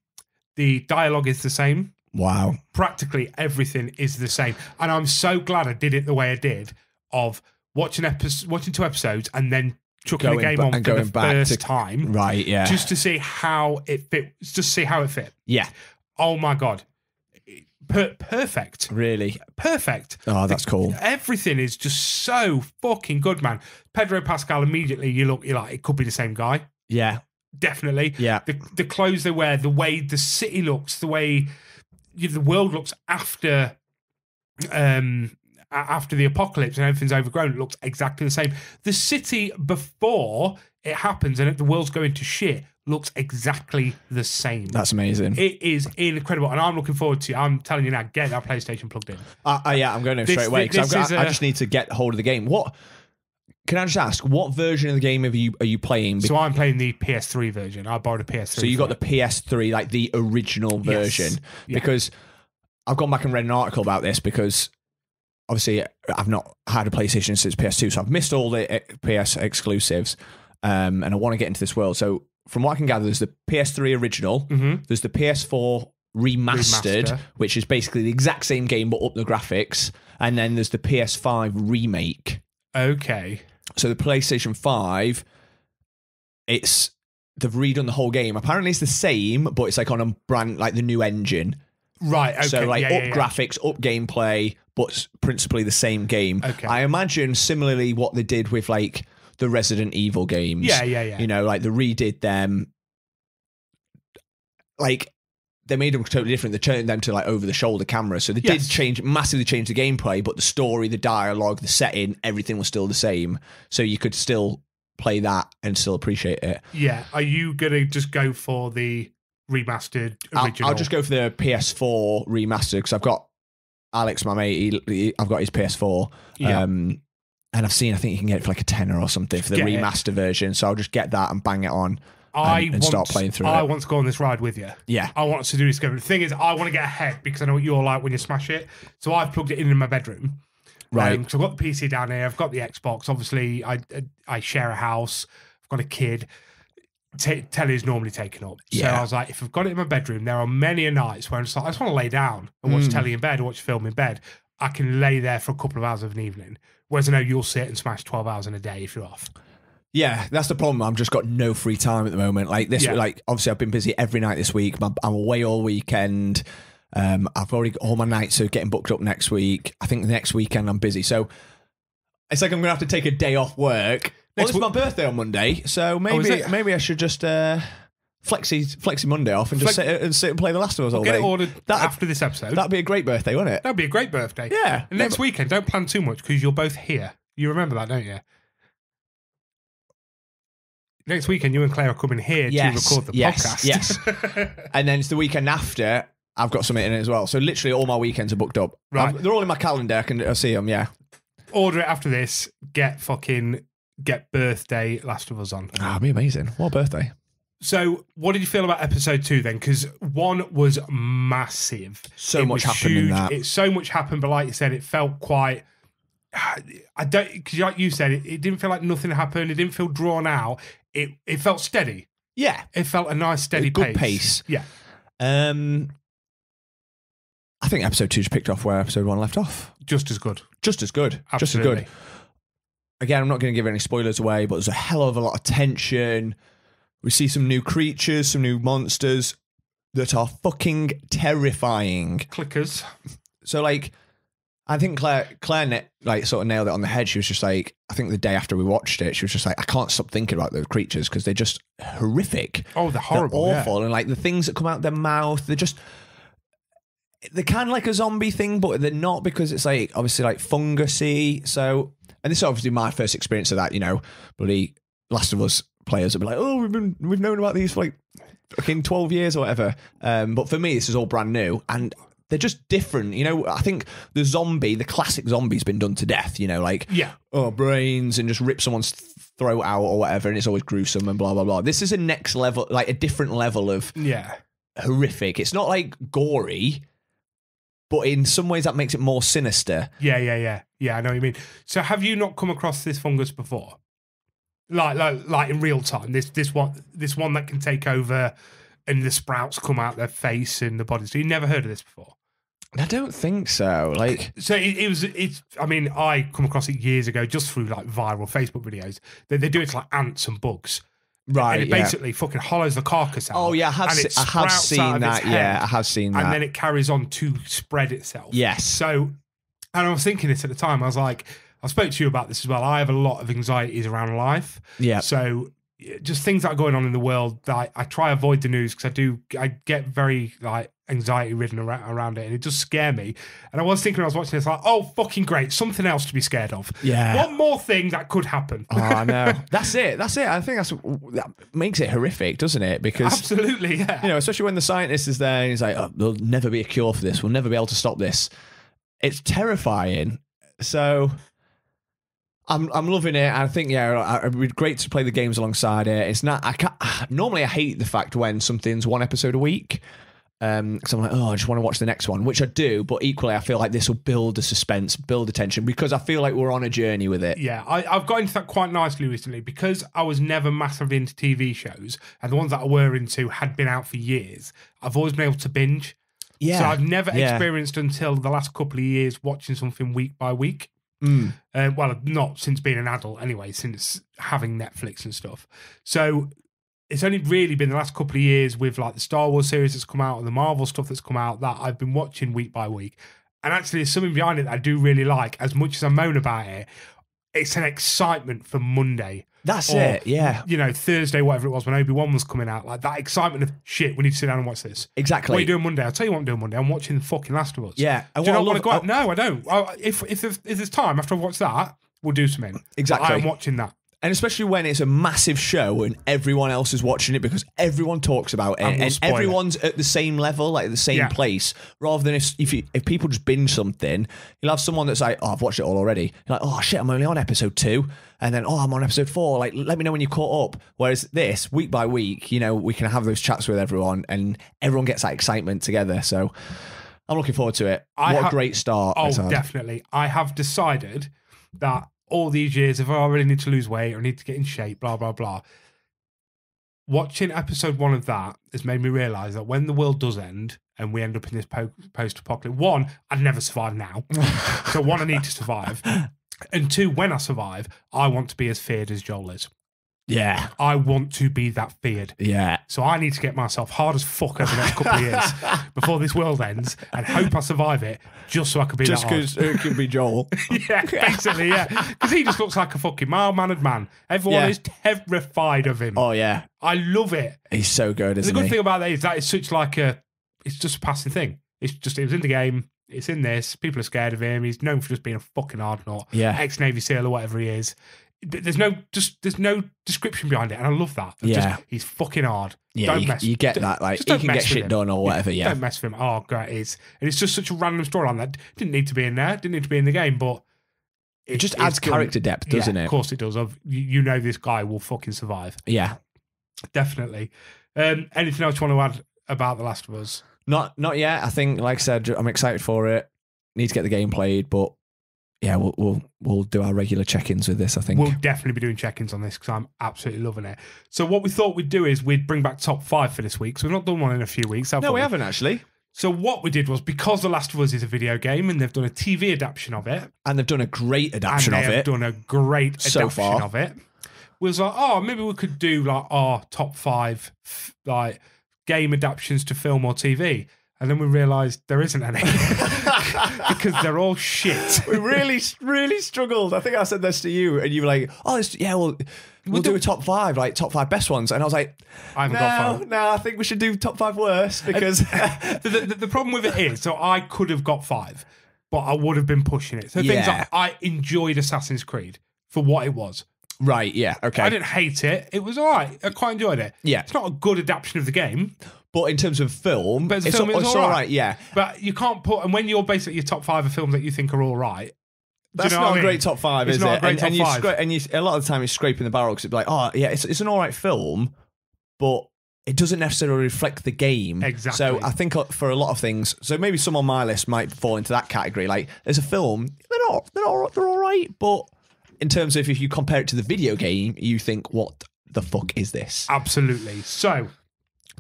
The dialogue is the same. Wow. Practically everything is the same. And I'm so glad I did it the way I did of watching 2 episodes and then chucking the game on for the first time. Right, yeah. Just to see how it fit. Just see how it fit. Yeah. Oh, my God. Perfect. Really? Perfect. Oh, that's cool. Everything is just so fucking good, man. Pedro Pascal, immediately you're like, it could be the same guy. Yeah. Definitely. Yeah. The clothes they wear, the way the city looks, the way the world looks after the apocalypse and everything's overgrown, it looks exactly the same. The city before it happens and the world's going to shit looks exactly the same. That's amazing. It is incredible, and I'm looking forward to it. I'm telling you now, get that PlayStation plugged in. Yeah, I'm going to straight away because I just need to get hold of the game. What can I just ask? What version of the game are you playing? So I'm playing the PS3 version. I borrowed a PS3. So you got the PS3, like the original version, because I've gone back and read an article about this because obviously I've not had a PlayStation since PS2, so I've missed all the PS exclusives, and I want to get into this world. So from what I can gather, there's the PS3 original, there's the PS4 remastered, which is basically the exact same game but up the graphics, and then there's the PS5 remake. Okay. So the PlayStation 5, they've redone the whole game. Apparently it's the same, but it's like on a brand, like the new engine. Right, okay. So like graphics, up gameplay, but principally the same game. Okay. I imagine similarly what they did with like the Resident Evil games. Yeah. You know, like they redid them. Like they made them totally different. They turned them to like over the shoulder cameras. So they did massively change the gameplay, but the story, the dialogue, the setting, everything was still the same. So you could still play that and still appreciate it. Yeah. Are you going to just go for the remastered original? I'll just go for the PS4 remastered because I've got Alex, my mate, I've got his PS4. Yeah. And I think you can get it for like a tenner or something for the remaster version. So I'll just get that and bang it on and start playing through it. I want to go on this ride with you. Yeah. I want us to do this. The thing is, I want to get ahead because I know what you're like when you smash it. So I've plugged it in my bedroom. Right. So I've got the PC down here. I've got the Xbox. Obviously, I share a house. I've got a kid. Telly's normally taken up. So I was like, if I've got it in my bedroom, there are many a nights where I'm just like, I just want to lay down and watch telly in bed or watch a film in bed. I can lay there for a couple of hours of an evening. Whereas I know you'll sit and smash 12 hours in a day if you're off. Yeah, that's the problem. I've just got no free time at the moment. Like this, like obviously I've been busy every night this week. I'm away all weekend. I've already got all my nights are getting booked up next week. I think the next weekend I'm busy. So it's like I'm going to have to take a day off work. Well, it's my birthday on Monday, so maybe I should just flexi Monday off and just sit and play The Last of Us all day. Get it ordered after this episode. That'd be a great birthday, wouldn't it? That'd be a great birthday. Yeah. And next weekend, don't plan too much because you're both here. You remember that, don't you? Next weekend, you and Claire are coming here to record the podcast. Yes. And then it's the weekend after. I've got something in it as well. So literally all my weekends are booked up. Right. They're all in my calendar. I'll see them, yeah. Order it after this. Get birthday Last of Us on. That'd be amazing. What a birthday. So what did you feel about episode 2 then? Because 1 was massive. So much happened in that. So much happened, but like you said, it felt quite... because like you said, it didn't feel like nothing happened. It didn't feel drawn out. It felt steady. Yeah. It felt a nice, steady good pace. Yeah. I think episode 2 just picked off where episode 1 left off. Just as good. Absolutely. Just as good. Again, I'm not going to give any spoilers away, but there's a hell of a lot of tension. We see some new creatures, some new monsters that are fucking terrifying. Clickers. So, like, I think Claire sort of nailed it on the head. She was just like, I think the day after we watched it, she was just like, I can't stop thinking about those creatures because they're just horrific. Oh, they're horrible. They're awful. Yeah. And like the things that come out their mouth, they're kind of like a zombie thing, but they're not because it's like obviously like fungusy. So, and this is obviously my first experience of that, bloody Last of Us players will be like, oh, we've known about these for like fucking 12 years or whatever. But for me, this is all brand new and they're just different. I think the classic zombie's been done to death, brains and just rip someone's throat out or whatever. And it's always gruesome and blah, blah, blah. This is a next level, like a different level of horrific. It's not like gory, but in some ways that makes it more sinister. Yeah, I know what you mean. So have you not come across this fungus before? Like in real time, this one that can take over and the sprouts come out their face and the body. So you never heard of this before? I don't think so. So I mean, I come across it years ago just through like viral Facebook videos. They do it to like ants and bugs. Right. And it basically fucking hollows the carcass out. Oh yeah, I have seen that. Yeah, I have seen that. And then it carries on to spread itself. Yes. So, and I was thinking this at the time. I was like, I spoke to you about this as well. I have a lot of anxieties around life. Yeah. So just things that are going on in the world that I try to avoid the news because I get very like anxiety ridden around it and it does scare me. And I was thinking, I was watching this like, oh, fucking great. Something else to be scared of. Yeah. One more thing that could happen. Oh, I know. That's it. I think that makes it horrific, doesn't it? Because absolutely, yeah. Especially when the scientist is there and he's like, oh, there'll never be a cure for this. We'll never be able to stop this. It's terrifying. So I'm loving it. I think it'd be great to play the games alongside it. It's not. Normally I hate the fact when something's one episode a week. Because I'm like, I just want to watch the next one, which I do. But equally, I feel like this will build the suspense, build the tension, because I feel like we're on a journey with it. Yeah, I've got into that quite nicely recently because I was never massively into TV shows, and the ones that I were into had been out for years. I've always been able to binge. Yeah. So I've never experienced until the last couple of years watching something week by week. Well, not since being an adult anyway, since having Netflix and stuff. So it's only really been the last couple of years with like the Star Wars series that's come out and the Marvel stuff that's come out that I've been watching week by week. And actually there's something behind it that I do really like. As much as I moan about it, it's an excitement for Monday. That's it, yeah. Thursday, whatever it was, when Obi-Wan was coming out, like that excitement of shit, we need to sit down and watch this. Exactly. What are you doing Monday? I'll tell you what I'm doing Monday. I'm watching the fucking Last of Us. Yeah. Do you not want to go out? No, I don't. If there's time after I watch that, we'll do something. Exactly. But I'm watching that. And especially when it's a massive show and everyone else is watching it because everyone talks about it and everyone's at the same level, like the same place. Rather than if people just binge something, you'll have someone that's like, oh, I've watched it all already. You're like, oh shit, I'm only on episode 2. And then, I'm on episode 4. Like, let me know when you're caught up. Whereas this, week by week, we can have those chats with everyone and everyone gets that excitement together. So I'm looking forward to it. What a great start. Oh, definitely. I have decided that all these years, if I really need to lose weight or need to get in shape, blah, blah, blah, watching episode 1 of that has made me realise that when the world does end and we end up in this post-apocalypse, 1, I'd never survive now. So 1, I need to survive. And 2, when I survive, I want to be as feared as Joel is. Yeah. I want to be that feared. Yeah. So I need to get myself hard as fuck over the next couple of years before this world ends and hope I survive it just so I can be Just that hard. because it could be Joel. Yeah, basically, yeah. Because he just looks like a fucking mild-mannered man. Everyone is terrified of him. Oh, yeah. I love it. He's so good, isn't The he? good thing about that is it's such like it's just a passing thing. It was in the game. It's in this. People are scared of him. He's known for just being a fucking hard nut. Yeah. Ex-Navy SEAL or whatever he is. There's no description behind it, and I love that. Yeah. He's fucking hard. Yeah, Don't mess. you get that. Like, just he don't can mess get with shit him. done or whatever, yeah. Don't mess with him. Oh, God, it is. And it's just such a random storyline that didn't need to be in there, didn't need to be in the game, but It just adds character depth, doesn't it? Of course it does. You know this guy will fucking survive. Yeah. Definitely. Anything else you want to add about The Last of Us? Not yet. I think, like I said, I'm excited for it. Need to get the game played, but yeah, we'll do our regular check-ins with this, I think. We'll definitely be doing check-ins on this because I'm absolutely loving it. So what we thought we'd do is we'd bring back top 5 for this week. So we've not done one in a few weeks. No, we haven't actually. So what we did was, because The Last of Us is a video game and they've done a TV adaptation of it. And they've done a great adaptation of it. And they've done a great so adaptation far. of it. We was like, oh, maybe we could do like our top 5 like game adaptations to film or TV. And then we realised there isn't any because they're all shit. We really struggled. I think I said this to you, and you were like, "Oh, we'll do a top 5, like top 5 best ones." And I was like, I haven't got 5. No, I think we should do top 5 worst because the problem with it is, so I could have got 5, but I would have been pushing it. So things like I enjoyed Assassin's Creed for what it was. Right, yeah, okay. I didn't hate it. It was all right. I quite enjoyed it. Yeah. It's not a good adaptation of the game. But in terms of film, But it's film is all right, yeah. But you can't put, and when you're basically your top 5 of films that you think are all right, That's you know not what a I great mean? top 5, It's is not it? a great top 5. And a lot of the time it's scraping the barrel because it'd be like, oh, yeah, it's an all right film, but it doesn't necessarily reflect the game. Exactly. So I think for a lot of things, so maybe some on my list might fall into that category. Like, there's a film, they're all right, but in terms of if you compare it to the video game, you think, what the fuck is this? Absolutely. So,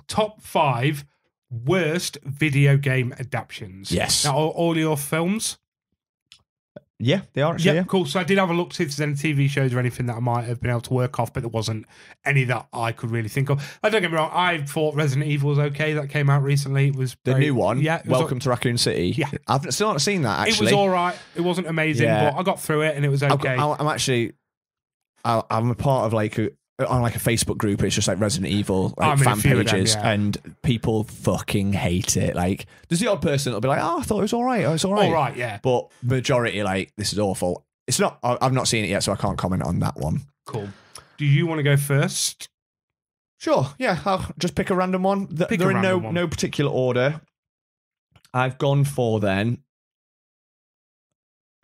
top 5 worst video game adaptions. Yes. Now, all your films? Yeah, they are actually. Yeah, cool. So I did have a look to see if there's any TV shows or anything that I might have been able to work off, but there wasn't any that I could really think of. Don't get me wrong, I thought Resident Evil was okay. That came out recently. It was The new one, Yeah. Welcome to Raccoon City. Yeah. I've still not seen that, actually. It was all right. It wasn't amazing, Yeah. but I got through it and it was okay. I'm actually, I'm a part of on a Facebook group. It's just like Resident Evil I'm in a fan few of them, pages, yeah. and people fucking hate it. Like, there's the odd person that'll be like, "Oh, I thought it was all right. Oh, it's all right." All right, yeah. But majority like, this is awful. It's not. I've not seen it yet, so I can't comment on that one. Cool. Do you want to go first? Sure. Yeah, I'll just pick a random one. Pick They're a in random one. no particular order. I've gone for then.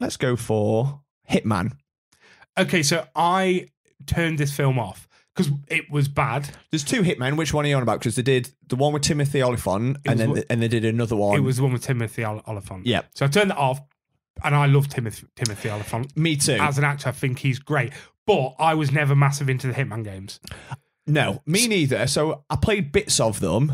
Let's go for Hitman. Okay, so I turned this film off because it was bad. There's 2 Hitmen. Which one are you on about? Because they did the one with Timothy Olyphant, and they did another one. It was the one with Timothy Olyphant. Yeah. So I turned that off, and I love Timothy Olyphant. Me too. As an actor, I think he's great. But I was never massive into the Hitman games. No, me neither. So I played bits of them.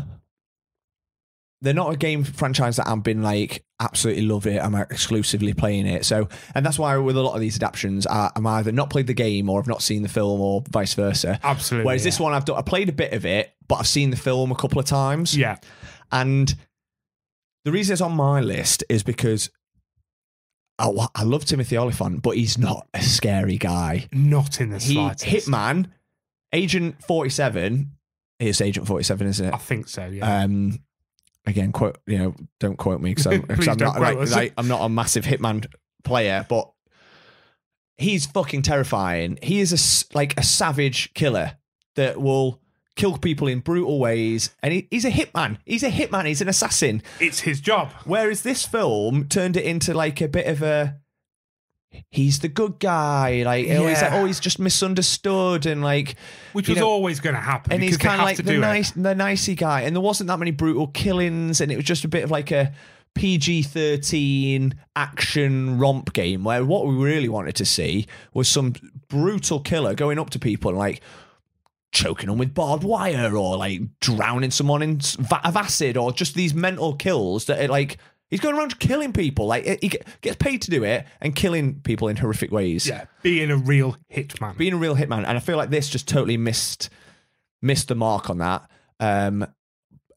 They're not a game franchise that I've been like, absolutely love it. I'm exclusively playing it. So, and that's why with a lot of these adaptions, I'm either not played the game or I've not seen the film or vice versa. Absolutely. Whereas this one, I played a bit of it, but I've seen the film a couple of times. Yeah. And the reason it's on my list is because I love Timothy Olyphant, but he's not a scary guy. Not in the slightest. Hitman, Agent 47. It's Agent 47, isn't it? I think so, yeah. Again, don't quote me because Please I'm don't not quote us. I'm not a massive Hitman player, but he's fucking terrifying. He is a savage killer that will kill people in brutal ways, and he's a hitman. He's a hitman. He's an assassin. It's his job. Whereas this film turned it into like a bit of a, he's the good guy. Like, he's just misunderstood, and like, which was always going to happen. And he's kind of like the nicey guy, and there wasn't that many brutal killings, and it was just a bit of like a PG-13 action romp game where what we really wanted to see was some brutal killer going up to people and like choking them with barbed wire or like drowning someone in vat of acid, or just these mental kills that are like, He's going around killing people. Like he gets paid to do it and killing people in horrific ways. Yeah, being a real hitman. And I feel like this just totally missed the mark on that.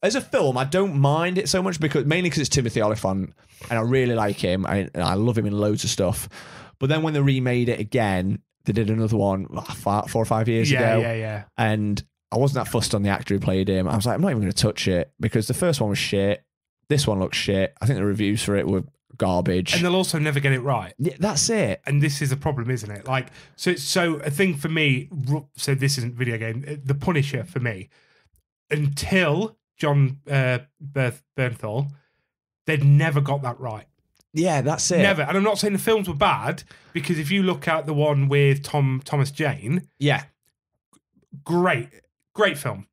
As a film, I don't mind it so much mainly because it's Timothy Olyphant and I really like him. I love him in loads of stuff. But then when they remade it again, they did another one 4 or 5 years ago. Yeah. And I wasn't that fussed on the actor who played him. I was like, I'm not even going to touch it because the first one was shit. This one looks shit. I think the reviews for it were garbage. And they'll also never get it right. Yeah, that's it. And this is a problem, isn't it? Like, so a thing for me, so this isn't video game, The Punisher for me, until John Bernthal, they'd never got that right. Yeah, that's it. Never. And I'm not saying the films were bad, because if you look at the one with Thomas Jane, yeah, great film,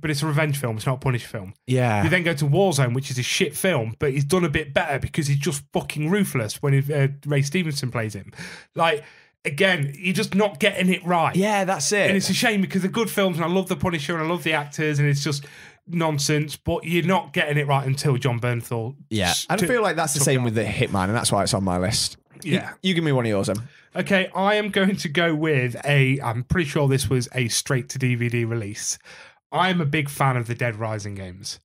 but it's a revenge film. It's not a Punisher film. Yeah. You then go to Warzone, which is a shit film, but he's done a bit better because he's just fucking ruthless when Ray Stevenson plays him. Like, again, you're just not getting it right. Yeah, that's it. And it's a shame because they're good films, and I love The Punisher, and I love the actors, and it's just nonsense, but you're not getting it right until John Bernthal. Yeah. And I feel like that's the same with The Hitman, and that's why it's on my list. Yeah. You give me one of yours, then. Okay, I am going to go with I'm pretty sure this was a straight to DVD release. I'm a big fan of the Dead Rising games.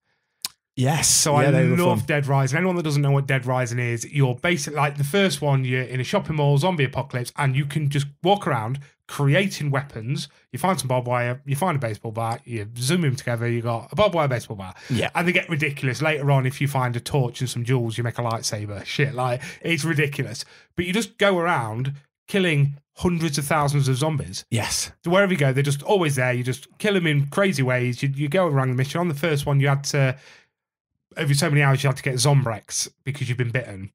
Yes. So I love Dead Rising. Anyone that doesn't know what Dead Rising is, you're basically like the first one, you're in a shopping mall, zombie apocalypse, and you can just walk around creating weapons. You find some barbed wire, you find a baseball bat, you zoom them together, you got a barbed wire baseball bat. Yeah. And they get ridiculous. Later on, if you find a torch and some jewels, you make a lightsaber. Shit, like, it's ridiculous. But you just go around killing hundreds of thousands of zombies. Yes. So wherever you go, they're just always there. You just kill them in crazy ways. You go around the mission. On the first one, you had to, every so many hours, you had to get Zombrex because you've been bitten.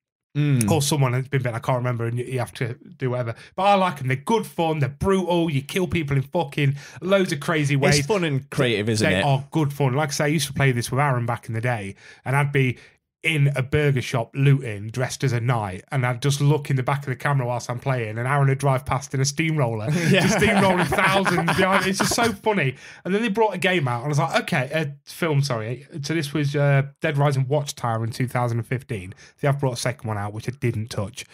Or someone has been bitten, I can't remember, and you have to do whatever. But I like them. They're good fun. They're brutal. You kill people in fucking loads of crazy ways. It's fun and creative, isn't it? They are good fun. Like I say, I used to play this with Aaron back in the day, and I'd be in a burger shop looting, dressed as a knight, and I'd just look in the back of the camera whilst I'm playing, and Aaron would drive past in a steamroller, just steamrolling thousands behind. It's just so funny. And then they brought a game out, and I was like, okay, film, sorry. So this was Dead Rising Watchtower in 2015. They have brought a second one out, which I didn't touch.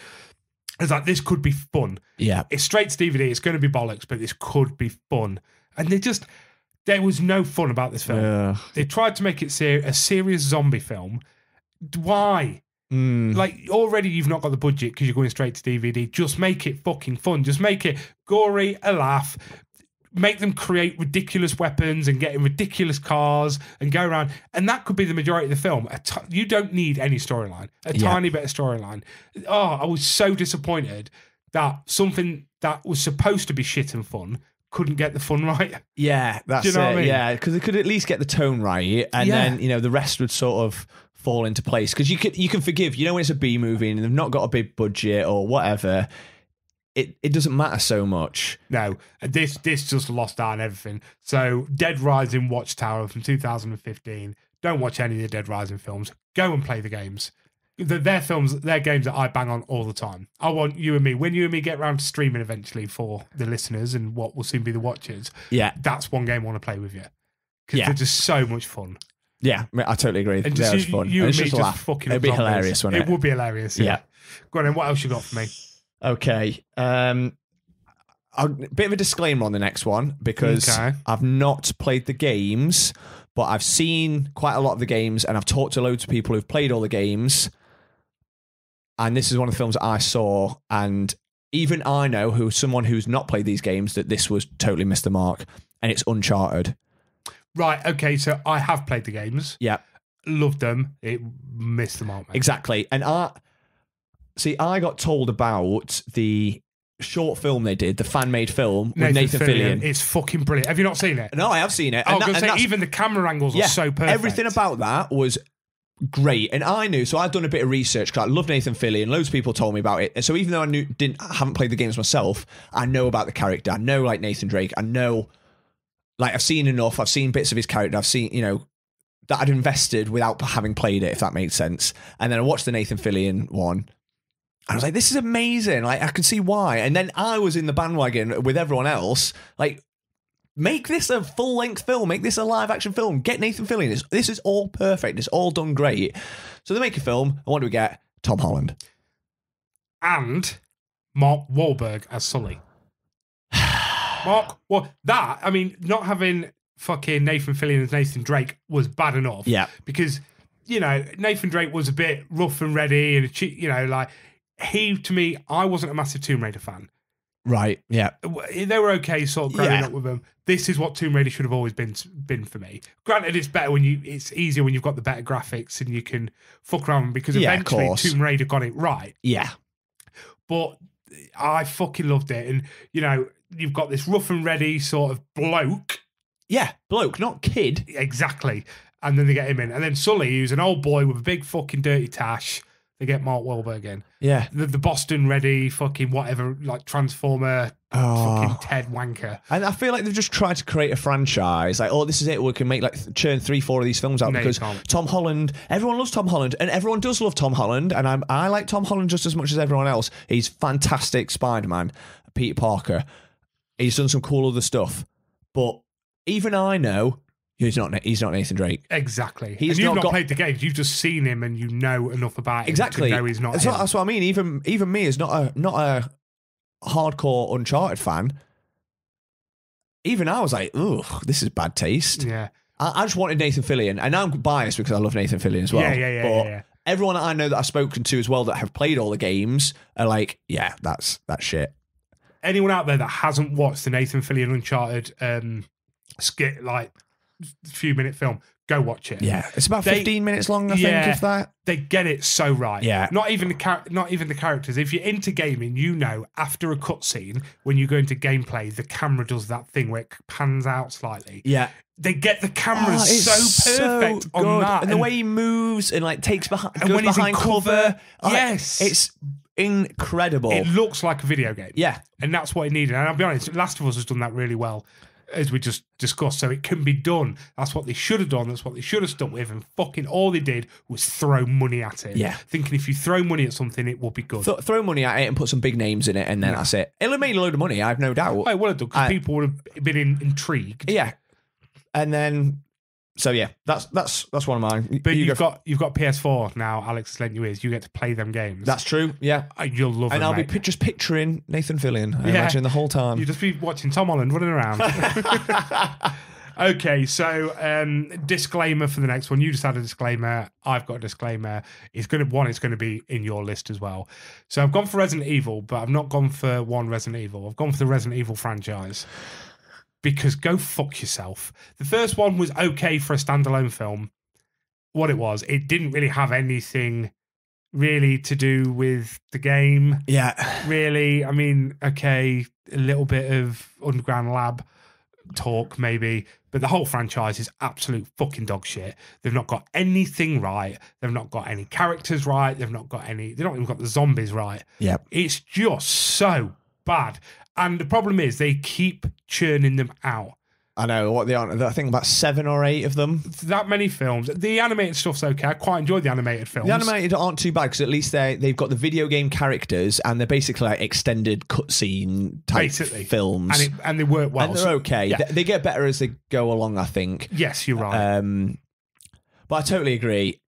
I was like, this could be fun. Yeah. It's straight to DVD. It's going to be bollocks, but this could be fun. And there was no fun about this film. Yeah. They tried to make it a serious zombie film. Why? Like, already you've not got the budget because you're going straight to DVD. Just make it fucking fun. Just make it gory, a laugh. Make them create ridiculous weapons and get in ridiculous cars and go around. And that could be the majority of the film. You don't need any storyline. A tiny bit of storyline. Oh, I was so disappointed that something that was supposed to be shit and fun couldn't get the fun right. Yeah, that's Do you know what I mean? Yeah, because they could at least get the tone right, and then the rest would sort of fall into place. Because you can forgive, when it's a B movie and they've not got a big budget or whatever. It doesn't matter so much. No, this just lost out on everything. So Dead Rising Watchtower from 2015. Don't watch any of the Dead Rising films. Go and play the games. They're films, they're games that I bang on all the time. I want you and me, when you and me get around to streaming eventually for the listeners and what will soon be the watchers, that's one game I want to play with you. Because they're just so much fun. Yeah, I totally agree. And That was just fun. you and it's me just a just laugh. fucking It'd be zombies. hilarious, wouldn't it? It would be hilarious, yeah. Go on then, what else you got for me? Okay. A bit of a disclaimer on the next one because I've not played the games, but I've seen quite a lot of the games and I've talked to loads of people who've played all the games. And this is one of the films that I saw, and even I know, someone who's not played these games, that this was totally missed the mark, and it's Uncharted. Right, okay, so I have played the games. Yeah. Loved them. It missed the mark, mate. Exactly. And I got told about the short film they did, the fan-made film with Nathan Fillion. It's fucking brilliant. Have you not seen it? No, I have seen it. I was going to say, even the camera angles are so perfect. Everything about that was great. And I knew, so I'd done a bit of research because I love Nathan Fillion. Loads of people told me about it. And so even though I haven't played the games myself, I know about the character. I know Nathan Drake. I know, I've seen enough. I've seen bits of his character. I've seen, that I'd invested without having played it, if that makes sense. And then I watched the Nathan Fillion one. I was like, this is amazing. I can see why. And then I was in the bandwagon with everyone else. make this a full-length film. Make this a live-action film. Get Nathan Fillion. This is all perfect. It's all done great. So they make a film, and what do we get? Tom Holland. And Mark Wahlberg as Sully. Not having fucking Nathan Fillion as Nathan Drake was bad enough. Yeah. Because, Nathan Drake was a bit rough and ready, and, to me, I wasn't a massive Tomb Raider fan. Right, yeah. They were okay sort of growing up with them. This is what Tomb Raider should have always been for me. Granted, it's better it's easier when you've got the better graphics and you can fuck around, because eventually Tomb Raider got it right. Yeah. But I fucking loved it. And, you've got this rough and ready sort of bloke. Yeah, bloke, not kid. Exactly. And then they get him in. And then Sully, who's an old boy with a big fucking dirty tash, they get Mark Wahlberg in. Yeah. The Boston ready fucking whatever, like Transformer fucking Ted wanker. And I feel like they've just tried to create a franchise. Like, this is it. We can make churn 3-4 of these films out, because Tom Holland, everyone loves Tom Holland, and everyone does love Tom Holland. And I like Tom Holland just as much as everyone else. He's fantastic Spider-Man, Peter Parker. He's done some cool other stuff. But even I know he's not Nathan Drake. Exactly. You've not played the games. You've just seen him and you know enough about him to know he's not him. That's what I mean. Even me as not a hardcore Uncharted fan, even I was like, ugh, this is bad taste. Yeah. I just wanted Nathan Fillion, and I'm biased because I love Nathan Fillion as well. Yeah. Everyone that I know that I've spoken to as well that have played all the games are like, yeah, that's shit. Anyone out there that hasn't watched the Nathan Fillion Uncharted skit, like few minute film, go watch it. Yeah, it's about 15 minutes long, I think, if that. They get it so right. Yeah. Not even the characters. If you're into gaming, after a cutscene, when you go into gameplay, the camera does that thing where it pans out slightly. Yeah. They get the cameras so perfect on that. And the way he moves and takes behind, and when he's in cover. Yes. It's incredible. It looks like a video game. Yeah. And that's what it needed. And I'll be honest, Last of Us has done that really well, as we just discussed. So it can be done. That's what they should have done. That's what they should have stuck with. And fucking all they did was throw money at it. Yeah. Thinking if you throw money at something, it will be good. Throw money at it and put some big names in it, and then that's it. It'll have made a load of money, I have no doubt. Oh, it would have done, because people would have been intrigued. Yeah. And then... So yeah, that's one of mine. But you've got PS4 now. Alex has lent you his. You get to play them games. That's true. Yeah, you'll love it. And I'll be just picturing Nathan Fillion. I imagine the whole time. You'll just be watching Tom Holland running around. Okay, so disclaimer for the next one. You just had a disclaimer. I've got a disclaimer. It's going to be in your list as well. So I've gone for Resident Evil, but I've not gone for one Resident Evil. I've gone for the Resident Evil franchise. Because go fuck yourself. The first one was okay for a standalone film. What it was, it didn't really have anything really to do with the game. Yeah. Really. I mean, okay, a little bit of Underground Lab talk maybe, but the whole franchise is absolute fucking dog shit. They've not got anything right. They've not got any characters right. They've not even got the zombies right. Yeah. It's just so bad. And the problem is they keep churning them out. I know what they are. I think about 7 or 8 of them. That many films. The animated stuff's okay. I quite enjoy the animated films. The animated aren't too bad because at least they've got the video game characters and they're basically like extended cutscene type films. And they work well. And they're okay. Yeah. They get better as they go along, I think. Yes, you're right. But I totally agree.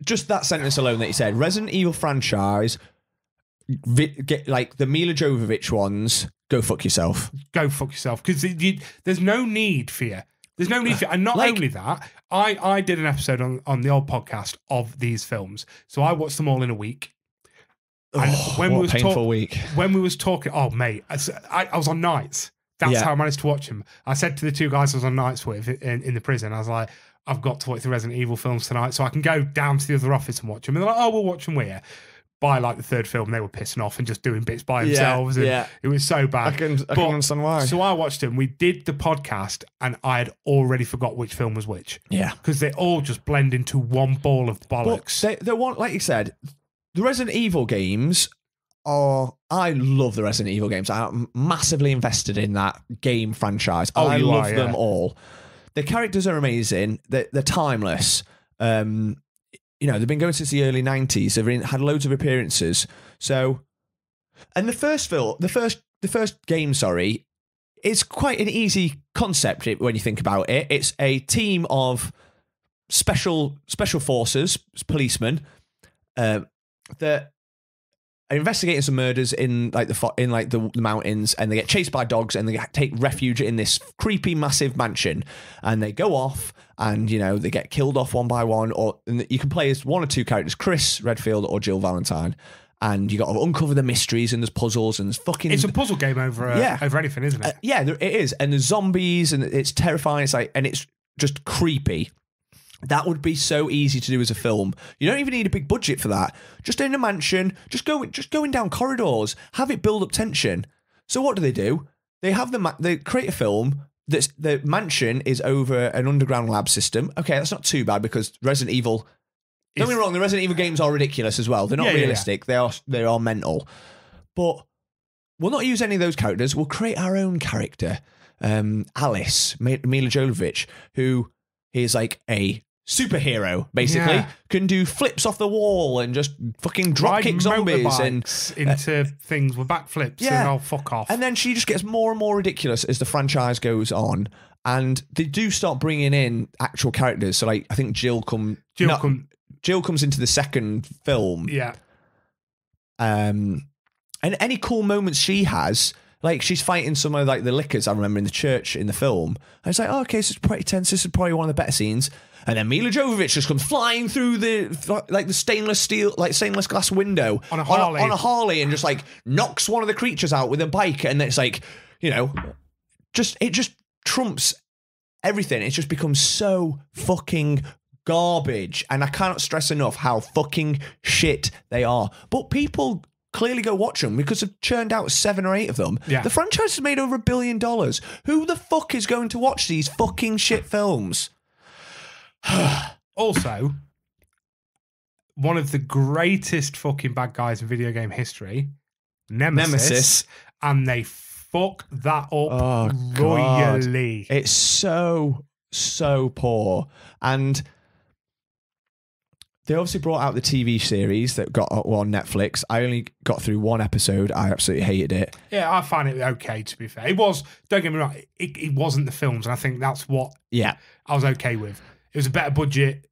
Just that sentence alone that you said, Resident Evil franchise, get like the Mila Jovovich ones, go fuck yourself. Go fuck yourself. Because there's no need for you. There's no need for you. And not only that, I did an episode on the old podcast of these films. So I watched them all in a week. And when we was talking, oh mate, I was on nights. That's how I managed to watch them. I said to the two guys I was on nights with in the prison, I was like, I've got to watch the Resident Evil films tonight so I can go down to the other office and watch them. And they're like, oh, we'll watch them with you. By like the third film, they were pissing off and just doing bits by themselves. And it was so bad. I can understand why. So I watched them. We did the podcast and I had already forgot which film was which. Yeah. Because they all just blend into one ball of bollocks. They want, like you said, the Resident Evil games are... I love the Resident Evil games. I'm massively invested in that game franchise. I love them all. The characters are amazing. They're timeless. You know, they've been going since the early 90s. They've had loads of appearances. So, and the first game, it's quite an easy concept when you think about it. It's a team of special forces, policemen, that are investigating some murders in the mountains, and they get chased by dogs, and they take refuge in this creepy, massive mansion, and they go off, and they get killed off one by one, and you can play as one or two characters, Chris Redfield or Jill Valentine. And you got to uncover the mysteries, and there's puzzles, and there's fucking... It's a puzzle game over anything, isn't it? Yeah, it is. And there's zombies, and it's terrifying. And it's just creepy. That would be so easy to do as a film. You don't even need a big budget for that. Just in a mansion, just going down corridors, have it build up tension. So what do? They create a film that's the mansion is over an underground lab system. Okay, that's not too bad because Resident Evil... Don't get me wrong, the Resident Evil games are ridiculous as well. They're not realistic. Yeah. They are mental. But we'll not use any of those characters. We'll create our own character. Alice, Mila Jovovich, who is like a superhero, basically. Yeah. Can do flips off the wall and just fucking dropkick zombies and into things with backflips and I'll fuck off. And then she just gets more and more ridiculous as the franchise goes on. And they do start bringing in actual characters. So like I think Jill comes into the second film. Yeah. And any cool moments she has, like she's fighting some of like the lickers I remember in the church in the film. And it's like, oh, okay, this is pretty tense. This is probably one of the better scenes. And then Mila Jovovich just comes flying through the stainless glass window on a Harley and just like knocks one of the creatures out with a bike. And it's like, it just trumps everything. It just becomes so fucking garbage, and I cannot stress enough how fucking shit they are. But people clearly go watch them because they've churned out 7 or 8 of them. Yeah. The franchise has made over $1 billion. Who the fuck is going to watch these fucking shit films? Also, one of the greatest fucking bad guys in video game history, Nemesis. And they fuck that up royally. God. It's so poor. And they obviously brought out the TV series that got on Netflix. I only got through 1 episode. I absolutely hated it. Yeah, I find it okay, to be fair. It was, don't get me wrong, it wasn't the films, and I think that's what I was okay with. It was a better budget,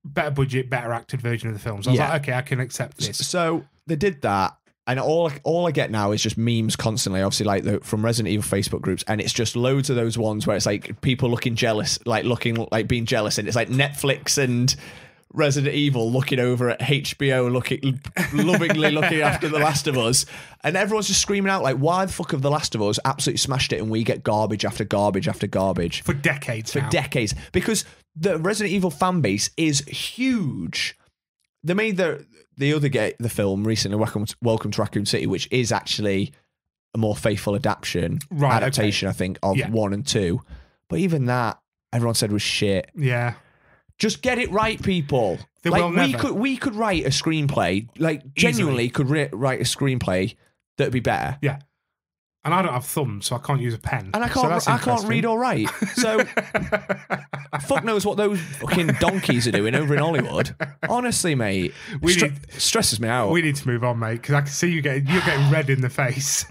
better acted version of the films. I was like, okay, I can accept this. So they did that, and all I get now is just memes constantly, obviously, like from Resident Evil Facebook groups, and it's just loads of those ones where it's like people looking jealous, being jealous, and it's like Netflix and Resident Evil looking over at HBO, lovingly looking after The Last of Us, and everyone's just screaming out like, why the fuck have The Last of Us absolutely smashed it and we get garbage after garbage after garbage for decades because the Resident Evil fan base is huge. They made the film recently, Welcome to Raccoon City, which is actually a more faithful adaptation, I think, of 1 and 2, but even that everyone said was shit. Yeah. Just get it right, people. We could write a screenplay, like genuinely could write a screenplay that'd be better. Yeah. And I don't have thumbs, so I can't use a pen. And I can't read or write. So fuck knows what those fucking donkeys are doing over in Hollywood. Honestly, mate, stresses me out. We need to move on, mate, because I can see you're getting red in the face.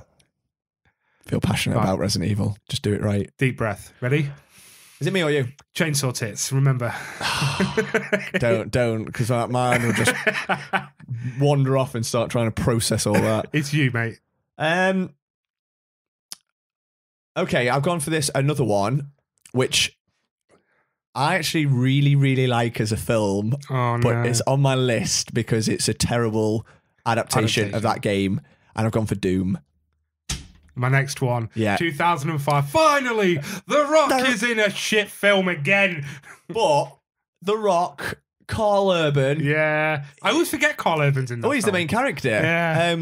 Feel passionate about Resident Evil. Just do it right. Deep breath. Ready? Is it me or you? Chainsaw tits, remember. Don't, because that mind will just wander off and start trying to process all that. It's you, mate. Okay, I've gone for another one, which I actually really, really like as a film, but it's on my list because it's a terrible adaptation of that game, and I've gone for Doom. My next one, 2005. Finally, The Rock is in a shit film again. But The Rock, Carl Urban. Yeah. I always forget Carl Urban's in that film. He's the main character. Yeah.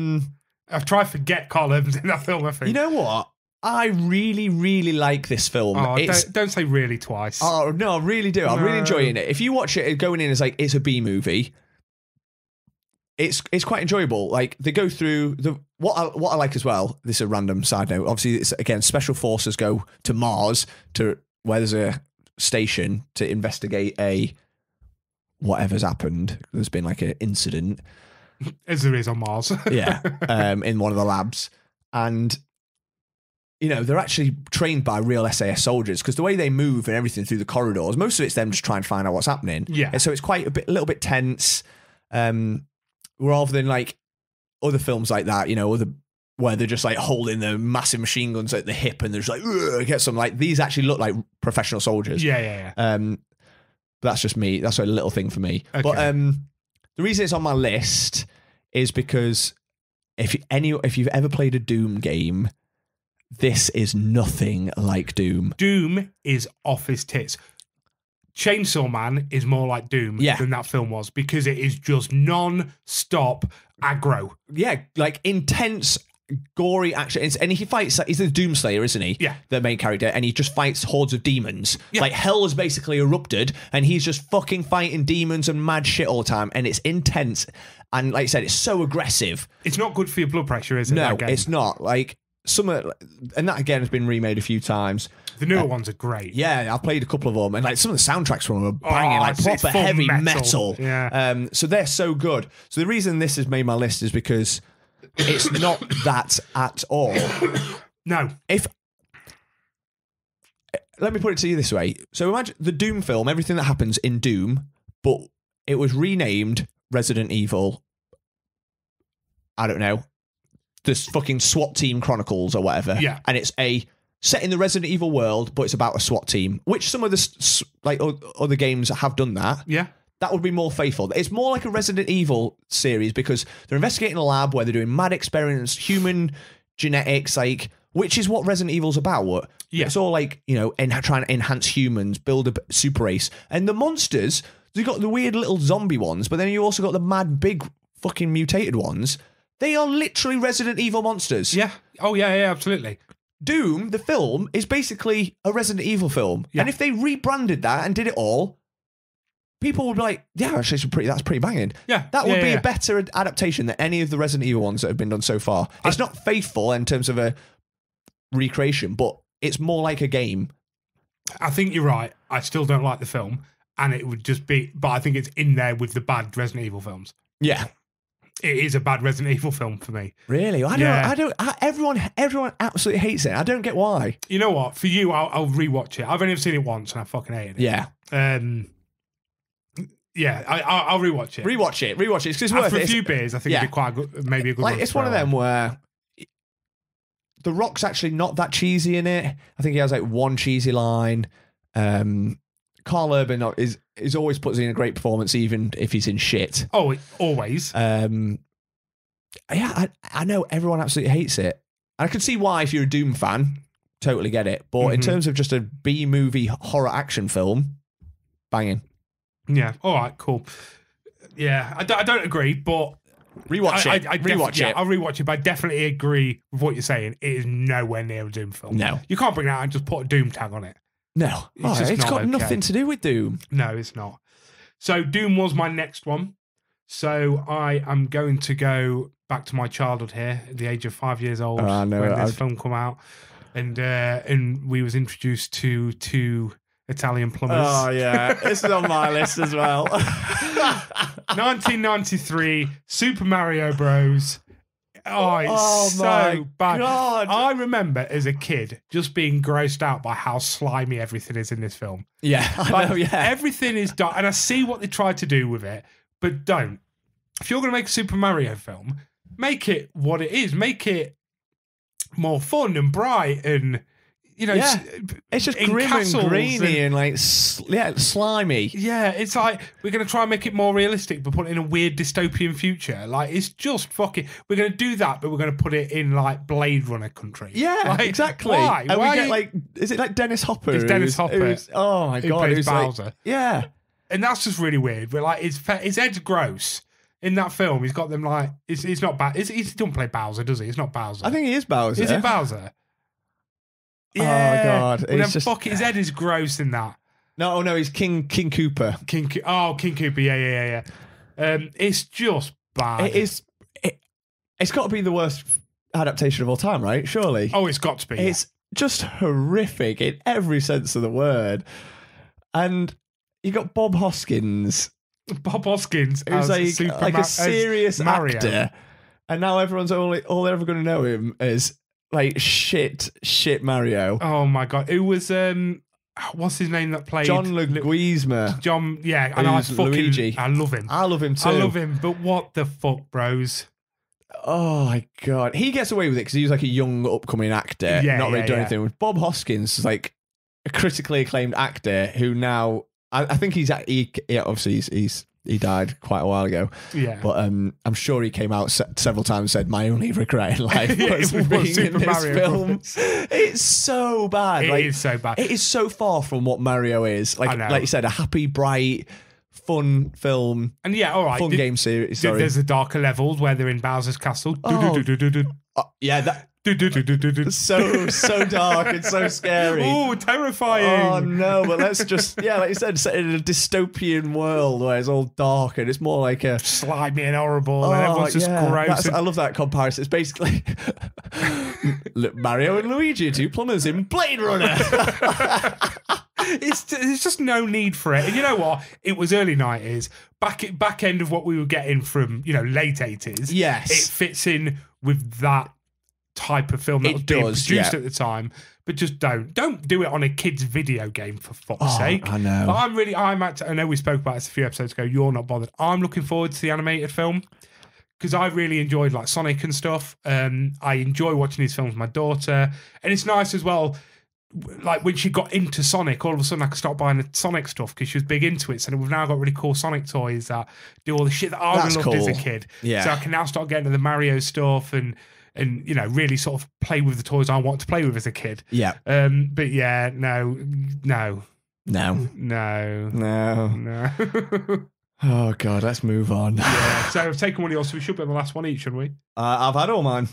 I've tried to forget Carl Urban's in that film, I think. You know what? I really, really like this film. Oh, don't say really twice. Oh, no, I really do. I'm really enjoying it. If you watch it going in as like, it's a B movie, it's quite enjoyable. Like they go through what I like as well. This is a random side note. Obviously, it's again special forces go to Mars to where there's a station to investigate whatever's happened. There's been like an incident, as there is on Mars. in one of the labs, and you know, they're actually trained by real SAS soldiers, because the way they move and everything through the corridors, most of it's them just trying to find out what's happening. Yeah. And so it's quite a little bit tense, rather than like other films like that, you know, where they're just like holding the massive machine guns at the hip and they're just like, get some, like, these actually look like professional soldiers. Yeah. But that's just me. That's a little thing for me. Okay. But the reason it's on my list is because if you've ever played a Doom game, this is nothing like Doom. Doom is off his tits. Chainsaw Man is more like Doom than that film was, because it is just non-stop aggro. Yeah, like intense, gory action. And he fights, he's the Doomslayer, isn't he? Yeah. The main character. And he just fights hordes of demons. Yeah. Like hell has basically erupted and he's just fucking fighting demons and mad shit all the time. And it's intense. And like I said, it's so aggressive. It's not good for your blood pressure, is it? No, it's not. Like, and that again has been remade a few times. The newer ones are great. Yeah, I've played a couple of them, and like some of the soundtracks from them are banging, like it's proper full heavy metal. Yeah. So they're so good. So the reason this has made my list is because it's not that at all. No. Let me put it to you this way. So imagine the Doom film, everything that happens in Doom, but it was renamed Resident Evil. I don't know. This fucking SWAT Team Chronicles or whatever. Yeah. And it's set in the Resident Evil world, but it's about a SWAT team, which some of the like other games have done that. Yeah. That would be more faithful. It's more like a Resident Evil series because they're investigating a lab where they're doing mad experiments, human genetics, like, which is what Resident Evil's about. Yeah. It's all like, you know, trying to enhance humans, build a super race. And the monsters, you've got the weird little zombie ones, but then you also got the mad big fucking mutated ones. They are literally Resident Evil monsters. Yeah. Oh, yeah, absolutely. Doom, the film, is basically a Resident Evil film. Yeah. And if they rebranded that and did it all, people would be like, yeah, actually, that's pretty banging. Yeah. That would be a better adaptation than any of the Resident Evil ones that have been done so far. It's not faithful in terms of a recreation, but it's more like a game. I think you're right. I still don't like the film, and it would just be, but I think it's in there with the bad Resident Evil films. Yeah. It is a bad Resident Evil film for me. Really? Everyone absolutely hates it. I don't get why. You know what? For you, I'll rewatch it. I've only ever seen it once and I fucking hated it. Yeah. Yeah, I'll rewatch it. Rewatch it. It's worth After it. a few beers, I think it'd be quite good, maybe a good like, one. it's one of them where The Rock's actually not that cheesy in it. I think he has like one cheesy line. Carl Urban is always puts in a great performance, even if he's in shit. Oh, always. Yeah, I know everyone absolutely hates it. I can see why if you're a Doom fan, totally get it. But in terms of just a B-movie horror action film, banging. Yeah. All right. Cool. Yeah, I don't agree, but rewatch it. Rewatch it. I'll rewatch it, but I definitely agree with what you're saying. It is nowhere near a Doom film. No, you can't bring it out and just put a Doom tag on it. No, it's got nothing to do with Doom. No, it's not. So Doom was my next one. So I am going to go back to my childhood here, at the age of 5 years old, when this film came out, and we was introduced to two Italian plumbers. Oh yeah, this is on my list as well. 1993 Super Mario Bros. Oh, it's so bad. God. I remember as a kid just being grossed out by how slimy everything is in this film. Yeah, I know, yeah. Everything is done, and I see what they tried to do with it, but don't. If you're going to make a Super Mario film, make it what it is. Make it more fun and bright and, you know, it's just grim and grainy and like, slimy. Yeah, it's like, we're going to try and make it more realistic, but put it in a weird dystopian future. Like, it's just fucking, we're going to do that, but we're going to put it in like Blade Runner country. Yeah, like, exactly. Why? And why we get like, is it like Dennis Hopper? It's Dennis Hopper. Oh my God. Who plays Bowser. Like, yeah. And that's just really weird. But like, his head's gross. In that film, he's got them like, it's not bad. He doesn't play Bowser, does he? It's not Bowser. I think he is Bowser. Is it Bowser? Yeah. Oh God! His head is gross in that. No, he's King Cooper. King Cooper. Yeah. It's just bad. It is. It's got to be the worst adaptation of all time, right? Surely. Oh, it's got to be. It's just horrific in every sense of the word. And you got Bob Hoskins. Bob Hoskins, who's like a serious Mario. actor, and now everyone's all they're ever going to know him as like shit Mario. Oh my god, who was what's his name that played John Leguizamo. John, yeah, and Who's Luigi. I love him. I love him too. I love him, but what the fuck, bros? Oh my god, he gets away with it because he's like a young upcoming actor, not really doing anything. With Bob Hoskins is like a critically acclaimed actor who now I think obviously he died quite a while ago. Yeah, but I'm sure he came out several times and said my only regret in life was was being Super in this Mario film. Brothers. It's so bad. It is so bad. It is so far from what Mario is. Like you said, a happy, bright, fun film. And yeah, all right, fun game series. Sorry. There's the darker levels where they're in Bowser's castle. Yeah, that. So dark and so scary. Oh, terrifying. Oh no, but let's just like you said, set in a dystopian world where it's all dark and it's more like a slimy and horrible and everyone's just gross. I love that comparison. It's basically Mario and Luigi, two plumbers in Blade Runner. There's just no need for it. And you know what? It was early 90s, back end of what we were getting from, late 80s. Yes. It fits in with that type of film that was being produced at the time, but just don't do it on a kid's video game, for fuck's sake. I know. But I know we spoke about this a few episodes ago. You're not bothered. I'm looking forward to the animated film because I really enjoyed like Sonic and stuff. I enjoy watching these films with my daughter, and it's nice as well. Like when she got into Sonic, all of a sudden I could start buying the Sonic stuff because she was big into it. So we've now got really cool Sonic toys that do all the shit that I loved as a kid. Yeah. So I can now start getting to the Mario stuff and really sort of play with the toys I want to play with as a kid. Yeah. But yeah, no. Oh god, let's move on. Yeah. So I've taken one of yours, so we should be on the last one each, shouldn't we? I've had all mine.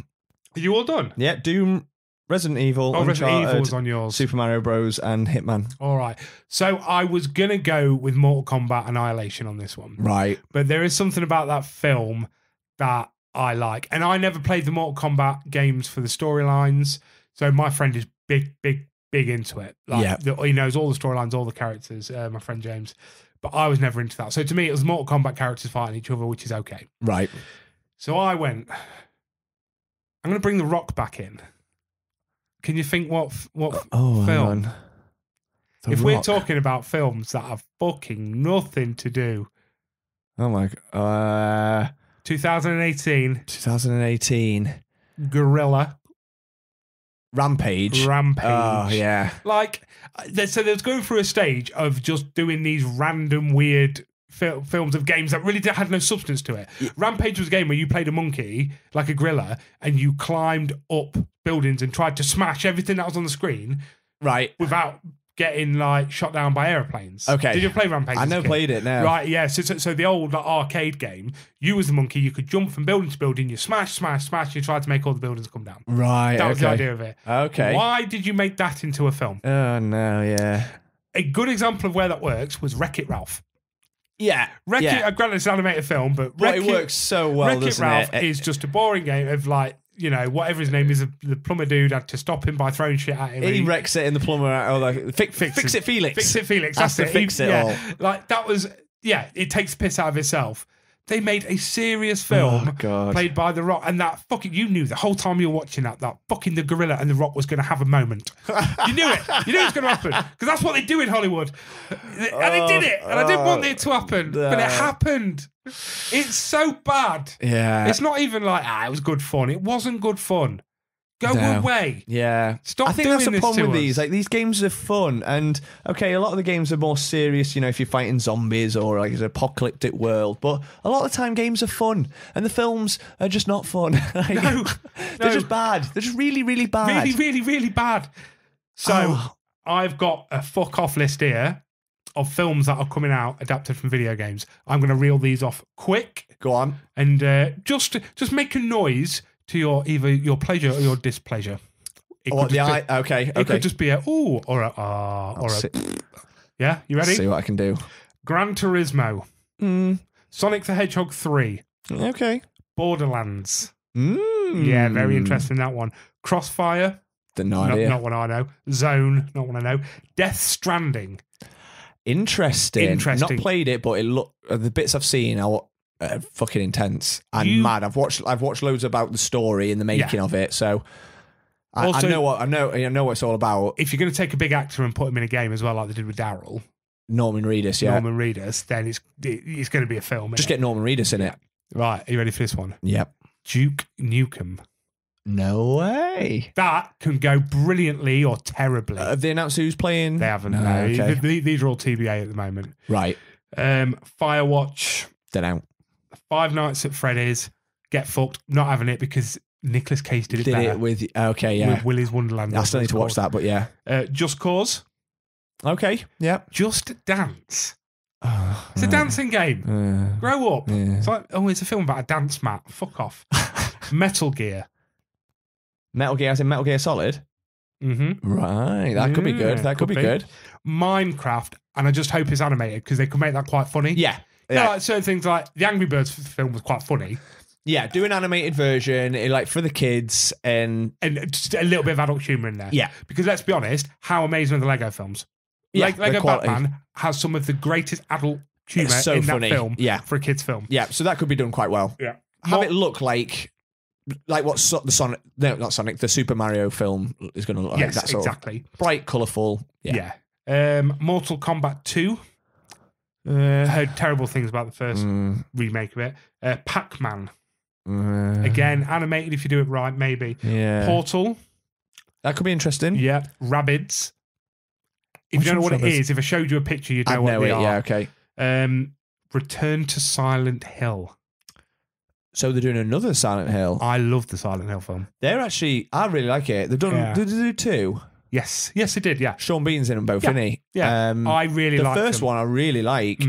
Are you all done? Yeah, Doom, Resident Evil, Resident Evil was on yours. Super Mario Bros. And Hitman. All right. So I was going to go with Mortal Kombat Annihilation on this one. Right. But there is something about that film that I like. And I never played the Mortal Kombat games for the storylines. So my friend is big into it. He knows all the storylines, all the characters, my friend James. But I was never into that. So to me, it was Mortal Kombat characters fighting each other, which is okay. Right. So I went, I'm going to bring The Rock back in. Can you think what film? If we're talking about films that have fucking nothing to do. Oh my god. 2018. 2018. Gorilla. Rampage. Oh, yeah. Like, so they was going through a stage of just doing these random weird films of games that really had no substance to it. Yeah. Rampage was a game where you played a monkey, like a gorilla, and you climbed up buildings and tried to smash everything that was on the screen. Right. Without getting like shot down by airplanes. Okay. Did you play Rampage? I never played it, no. Right, yeah. So the old arcade game, you was the monkey, you could jump from building to building, you smash, you tried to make all the buildings come down. Right, that was the idea of it. Okay. Why did you make that into a film? Oh, no, yeah. A good example of where that works was Wreck-It Ralph. Yeah. Granted, it's an animated film, but it works so well, Wreck-It Ralph is just a boring game of like, whatever his name is, the plumber dude had to stop him by throwing shit at him. He wrecks it in the plumber, or like, fix it, Felix. Fix it, Felix. Has to fix it all. Like, that was, it takes piss out of itself. They made a serious film played by The Rock, and that fucking, you knew the whole time you were watching that fucking the gorilla and The Rock was going to have a moment. You knew it. You knew it was going to happen because that's what they do in Hollywood, and they did it. And I didn't want it to happen, but it happened. It's so bad. Yeah, it's not even like it was good fun. It wasn't good fun. Go away. Yeah. Stop I think doing that's the this problem to with us. these. Like, these games are fun. And, okay, a lot of the games are more serious, if you're fighting zombies or, like, it's an apocalyptic world. But a lot of the time, games are fun. And the films are just not fun. No. They're just bad. They're just really, really bad. Really, really, really bad. So, I've got a fuck-off list here of films that are coming out adapted from video games. I'm going to reel these off quick. Go on. And just make a noise to either your pleasure or your displeasure. Okay. It could just be a ooh or a ah or a. Yeah, you ready? See what I can do. Gran Turismo. Sonic the Hedgehog 3. Okay. Borderlands. Yeah, very interesting, that one. Crossfire. No idea. Not one I know. Zone. Not one I know. Death Stranding. Interesting. Not played it, but the bits I've seen are fucking intense and mad. I've watched loads about the story and the making of it. So I Also- know what it's all about. If you're going to take a big actor and put him in a game as well, like they did with Daryl, Norman Reedus, yeah. Norman Reedus, then it's going to be a film. Just innit? get Norman Reedus in it. Right, are you ready for this one? Yep. Duke Nukem. No way. That can go brilliantly or terribly. Have they announced who's playing? They haven't. No, No. okay. These are all TBA at the moment. Right. Firewatch, Don't know. Five Nights at Freddy's, Get Fucked. Not having it because Nicolas Cage did it Did better. it with... Okay, yeah. With Willy's Wonderland. I still need to watch that, but yeah. Just Cause. Okay, yeah. Just Dance. It's a dancing game. Grow up. Yeah. It's like, it's a film about a dance mat. Fuck off. Metal Gear. Metal Gear, as in Metal Gear Solid? Mm-hmm. Right, that could be good. That could be good. Minecraft, and I just hope it's animated because they could make that quite funny. Yeah. You know, like certain things like the Angry Birds film was quite funny. Yeah, do an animated version, like for the kids, and just a little bit of adult humour in there. Yeah. Because let's be honest, how amazing are the Lego films? Yeah, Lego the quality. Batman has some of the greatest adult humour It's so in funny. that film Yeah. for a kid's film. yeah, so that could be done quite well. Yeah. Have it look like what the Sonic, no, not Sonic, the Super Mario film is going to look like. Yes, That sort of exactly. bright, colourful. Yeah. Mortal Kombat 2. Heard terrible things about the first remake of it. Pac-Man. Again, animated if you do it right, maybe. Yeah. Portal. That could be interesting. Yeah. Rabbids. If Which you don't know what one's it Rabbids? is, if I showed you a picture, you'd know I what know they it, are. yeah, okay. Return to Silent Hill. So they're doing another Silent Hill. I love the Silent Hill film. They're actually, I really like it. They've done, Yeah. did they do two? Yes, it did. Yeah, Sean Bean's in them both, Yeah. isn't he? yeah. I really the like first them. one I really like.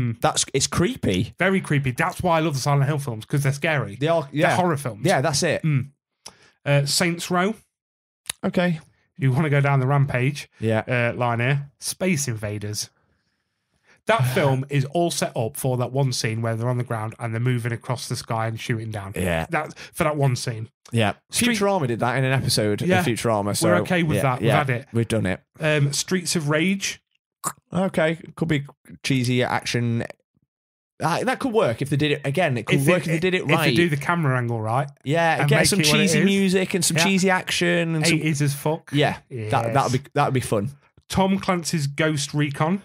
It's creepy. Very creepy. That's why I love the Silent Hill films because they're scary. They are, yeah. They're horror films. Yeah, that's it. Saints Row. Okay. You want to go down the rampage Yeah. line here? Space Invaders. That film is all set up for that one scene where they're on the ground and they're moving across the sky and shooting down. Yeah. That's for that one scene. Yeah. Street- Futurama did that in an episode Yeah. of Futurama. So We're okay with that. We've had it. We've done it. Streets of Rage. Okay. Could be cheesy action. That could work if they did it again. It could work if they did it right. If they do the camera angle right. Yeah, and get make some it what it cheesy is. music and some Yeah. cheesy action and some, 80s as fuck. yeah. Yes. That'd be fun. Tom Clancy's Ghost Recon.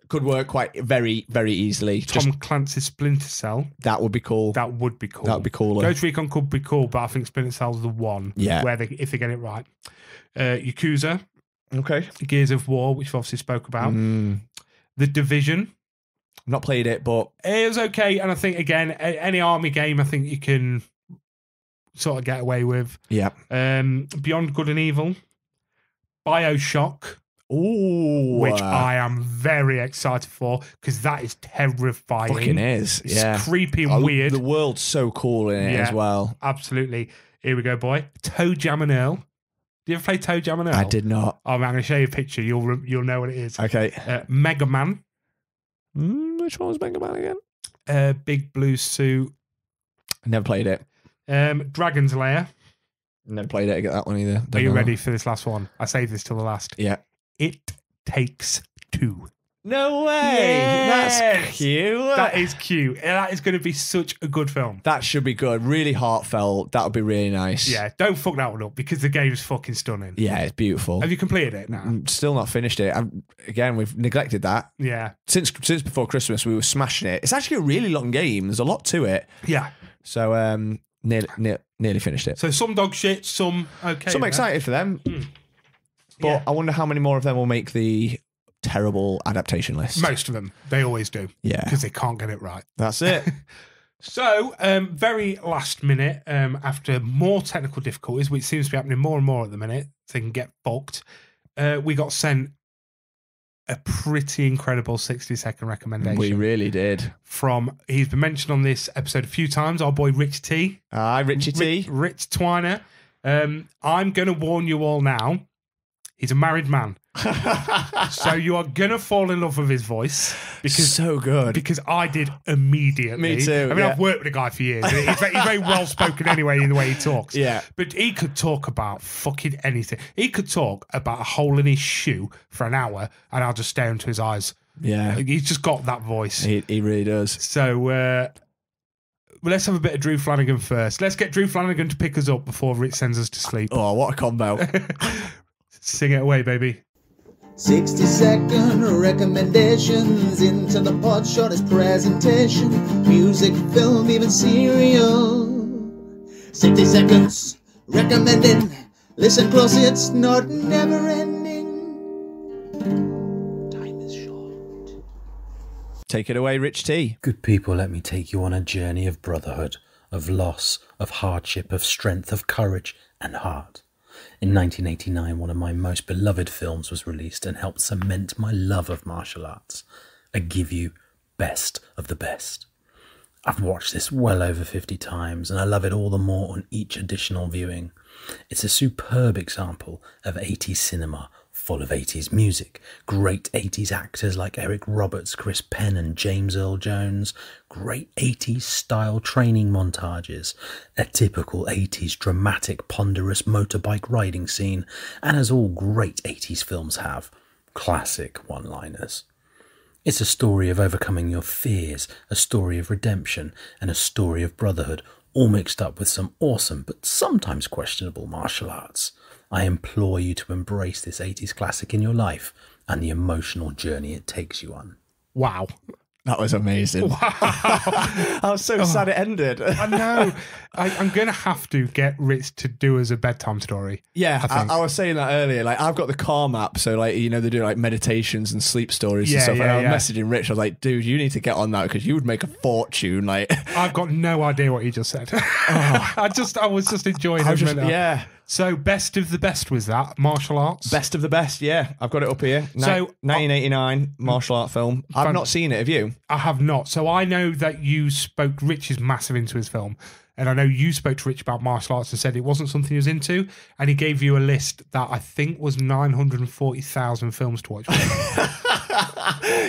Could work quite very, very easily. Tom Clancy's Splinter Cell. That would be cool. That would be cool. That would be cooler. Ghost Recon could be cool, but I think Splinter Cell's the one. Yeah. Where if they get it right. Yakuza, Okay. Gears of War, which we obviously spoke about. The Division. Not played it, but It was okay, and I think again, any army game, I think you can sort of get away with. yeah. Beyond Good and Evil, BioShock, Ooh. which I am very excited for because that is terrifying. fucking is. It's Yeah. creepy and weird. The world's so cool in it Yeah. as well. Absolutely. Here we go, boy. Toe Jam and Earl. Do you ever play Toe Jam and Earl? I did not. Oh, man, I'm going to show you a picture. You'll know what it is. Okay. Mega Man. Which one was Mega Man again? Big Blue Suit. Never played it. Dragon's Lair. Never played it. I get that one either. Are you ready for this last one? I saved this till the last. Yeah. It Takes Two. No way. Yes. That's cute. That is cute. That is going to be such a good film. That should be good. Really heartfelt. That would be really nice. Yeah, don't fuck that one up because the game's fucking stunning. Yeah, it's beautiful. Have you completed it now? Still not finished it. Again, we've neglected that. Yeah. Since before Christmas, we were smashing it. It's actually a really long game. There's a lot to it. Yeah. So nearly finished it. So some dog shit, some okay. So I'm excited for them. But Yeah. I wonder how many more of them will make the terrible adaptation list. Most of them. They always do. Yeah. Because they can't get it right. That's it. So, very last minute, after more technical difficulties, which seems to be happening more and more at the minute, so they can get fucked, we got sent a pretty incredible 60-second recommendation. We really did. From, he's been mentioned on this episode a few times, our boy Rich T. Hi, Richie T. Rich Twiner. I'm going to warn you all now, he's a married man. So you are going to fall in love with his voice. Because so good. Because I did immediately. Me too, I mean, yeah. I've worked with the guy for years. He's very well spoken anyway in the way he talks. Yeah. But he could talk about fucking anything. He could talk about a hole in his shoe for an hour and I'll just stare into his eyes. Yeah. He's just got that voice. He really does. So let's have a bit of Drew Flanagan first. Let's get Drew Flanagan to pick us up before Rich sends us to sleep. Oh, what a combo. Sing it away, baby. 60-second recommendations into the pod shortest presentation. Music, film, even cereal. 60 seconds recommending. Listen closely, it's not never ending. Time is short. Take it away, Rich T. Good people, let me take you on a journey of brotherhood, of loss, of hardship, of strength, of courage and heart. In 1989, one of my most beloved films was released and helped cement my love of martial arts. I give you Best of the Best. I've watched this well over 50 times and I love it all the more on each additional viewing. It's a superb example of 80s cinema, full of 80s music, great 80s actors like Eric Roberts, Chris Penn and James Earl Jones, great 80s style training montages, a typical 80s dramatic ponderous motorbike riding scene, and as all great 80s films have, classic one-liners. It's a story of overcoming your fears, a story of redemption, and a story of brotherhood, all mixed up with some awesome but sometimes questionable martial arts. I implore you to embrace this 80s classic in your life and the emotional journey it takes you on. Wow. That was amazing. Wow. I was so sad it ended. I know. I'm going to have to get Rich to do us a bedtime story. Yeah, I think. I was saying that earlier. Like, I've got the Calm app, so like, you know, they do like meditations and sleep stories and stuff. And I was messaging Rich. I was like, dude, you need to get on that because you would make a fortune. Like, I've got no idea what he just said. I was just enjoying it. Yeah. So, Best of the Best was that martial arts. Best of the Best, yeah. I've got it up here. So 1989 martial art film. I've not seen it. Have you? I have not. So I know that Rich is massive into his film. And I know you spoke to Rich about martial arts and said it wasn't something he was into. And he gave you a list that I think was 940,000 films to watch.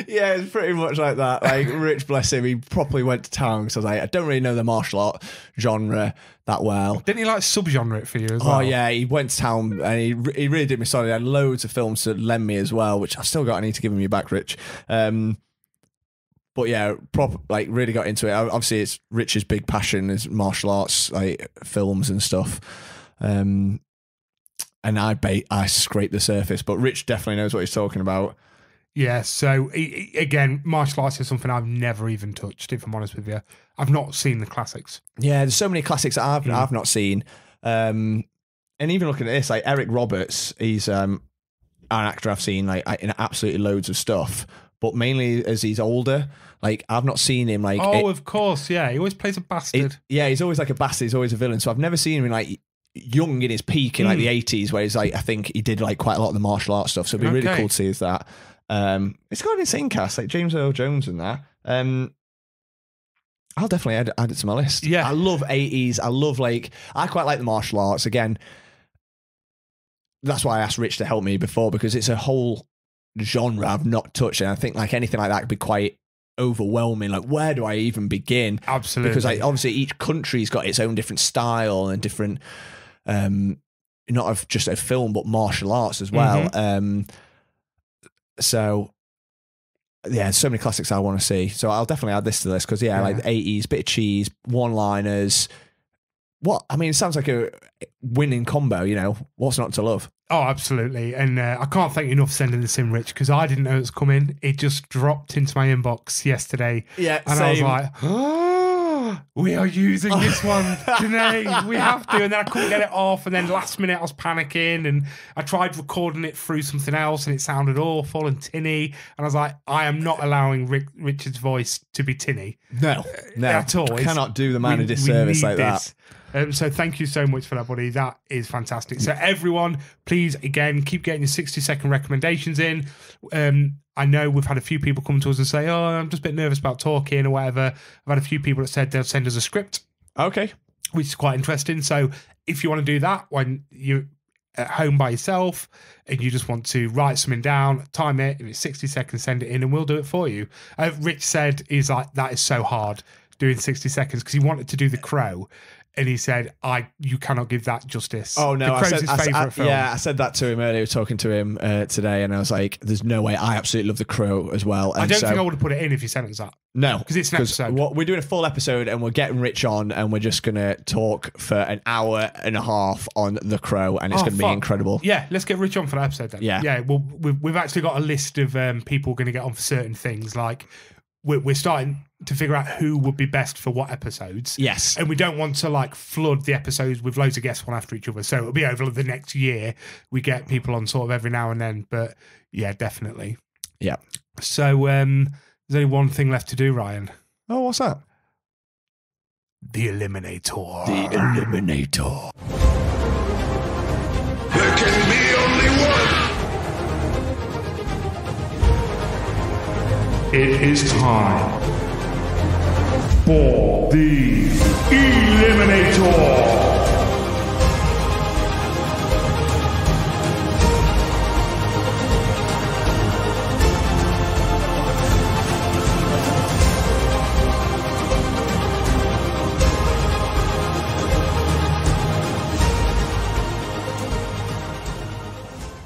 Yeah, it's pretty much like that. Like, Rich, bless him, he properly went to town because I was like, I don't really know the martial art genre that well. Didn't he like subgenre it for you as well? Oh yeah, he went to town and he really did me solid. He had loads of films to lend me as well, which I've still got. I need to give him you back, Rich. But yeah, like really got into it. Obviously, it's Rich's big passion is martial arts, like films and stuff. And I scraped the surface, but Rich definitely knows what he's talking about. Yeah, so again, martial arts is something I've never even touched, if I'm honest with you. I've not seen the classics. Yeah, there's so many classics that I've not seen. And even looking at this, like Eric Roberts, he's an actor I've seen like in absolutely loads of stuff, but mainly as he's older. Like, I've not seen him like... Oh, of course, yeah. He always plays a bastard. He's always like a bastard. He's always a villain. So I've never seen him in like young in his peak in like the 80s, where he's like, I think he did like quite a lot of the martial arts stuff. So it'd be really cool to see is that. It's got an insane cast, like James Earl Jones and that. I'll definitely add it to my list. Yeah. I love 80s. I quite like the martial arts. Again, that's why I asked Rich to help me before, because it's a whole genre I've not touched. And I think like anything like that could be quite overwhelming. Like, where do I even begin? Absolutely. Because like obviously each country's got its own different style and different, not of just a film, but martial arts as well. So yeah, there's so many classics I want to see. So I'll definitely add this to this because like the 80s, bit of cheese, one-liners. It sounds like a winning combo, you know. What's not to love? Oh, absolutely. And I can't thank you enough for sending this in, Rich, because I didn't know it was coming. It just dropped into my inbox yesterday. Yeah, and same. I was like, oh, we are using this one, Janae. We have to. And then I couldn't get it off. And then last minute I was panicking and I tried recording it through something else and it sounded awful and tinny. And I was like, I am not allowing Richard's voice to be tinny. No. At all. I cannot do the man a disservice like that. So thank you so much for that, buddy. That is fantastic. So everyone, please, again, keep getting your 60-second recommendations in. I know we've had a few people come to us and say, oh, I'm just a bit nervous about talking or whatever. I've had a few people that said they'll send us a script. Okay. Which is quite interesting. So if you want to do that when you're at home by yourself and you just want to write something down, time it, if it's 60 seconds, send it in and we'll do it for you. Rich said, he's like, that is so hard doing 60 seconds because he wanted to do The Crow. and he said, you cannot give that justice. Oh no, The Crow's his favourite film. Yeah, I said that to him earlier, talking to him today, and I was like, "There's no way." I absolutely love The Crow as well. And I don't think I would have put it in if you sent us that. No, because it's an episode. We're doing a full episode, and we're getting Rich on, and we're just gonna talk for an hour and a half on The Crow, and it's gonna be incredible. Yeah, let's get Rich on for that episode then. Yeah. Well, we've actually got a list of people going to get on for certain things. Like we're starting to figure out who would be best for what episodes. Yes, and we don't want to like flood the episodes with loads of guests one after each other. So it'll be over the next year. We get people on sort of every now and then, but yeah, definitely. Yeah. So there's only one thing left to do, Ryan. Oh, what's that? The Eliminator. The Eliminator. There can be only one. It is time for the Eliminator.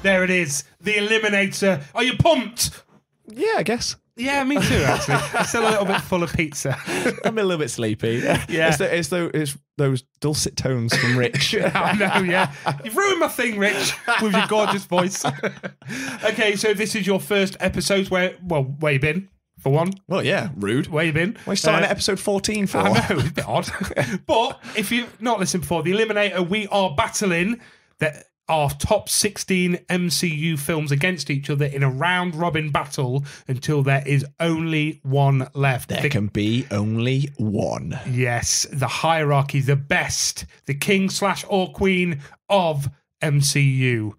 There it is, the Eliminator. Are you pumped? Yeah, I guess. Yeah, me too, actually. I'm still a little bit full of pizza. I'm a little bit sleepy. Yeah. It's those dulcet tones from Rich. I know, yeah. You've ruined my thing, Rich, with your gorgeous voice. Okay, so this is your first episode where you been, for one? Well, yeah, rude. Where you been? We're starting at episode 14 for. I know, it's a bit odd. But if you've not listened before, the Eliminator, we are battling our top 16 MCU films against each other in a round-robin battle until there is only one left. There can be only one. Yes, the hierarchy, the best, the king/or queen of MCU.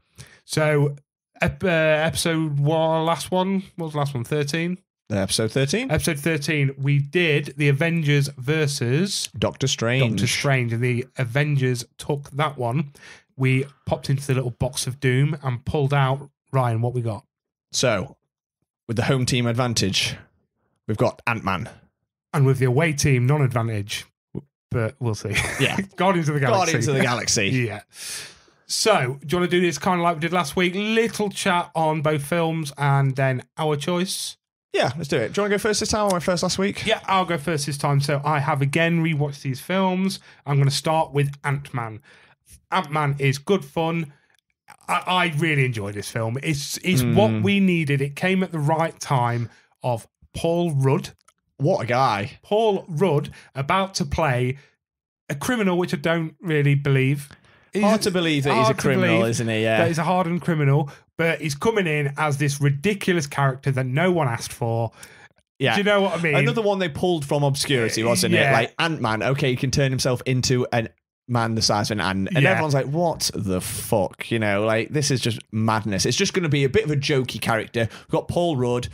So, episode one, last one, what was the last one, 13? Episode 13? Episode 13, we did the Avengers versus Doctor Strange. And the Avengers took that one. We popped into the little box of doom and pulled out, Ryan, what we got? So, with the home team advantage, we've got Ant-Man. And with the away team non-advantage, but we'll see. Yeah. Guardians of the Galaxy. Guardians of the Galaxy. Yeah. So, do you want to do this kind of like we did last week? Little chat on both films and then our choice? Yeah, let's do it. Do you want to go first this time or I went first last week? Yeah, I'll go first this time. So, I have again rewatched these films. I'm going to start with Ant-Man. Ant-Man is good fun. I really enjoyed this film. It's what we needed. It came at the right time of Paul Rudd. What a guy. Paul Rudd about to play a criminal, which I don't really believe. Hard to believe that he's a criminal, isn't he? Yeah. That he's a hardened criminal, but he's coming in as this ridiculous character that no one asked for. Yeah. Do you know what I mean? Another one they pulled from obscurity, wasn't it? Like Ant-Man, okay, he can turn himself into an man the size of an ant, and everyone's like, what the fuck, you know, like this is just madness. It's just going to be a bit of a jokey character. We've got Paul Rudd,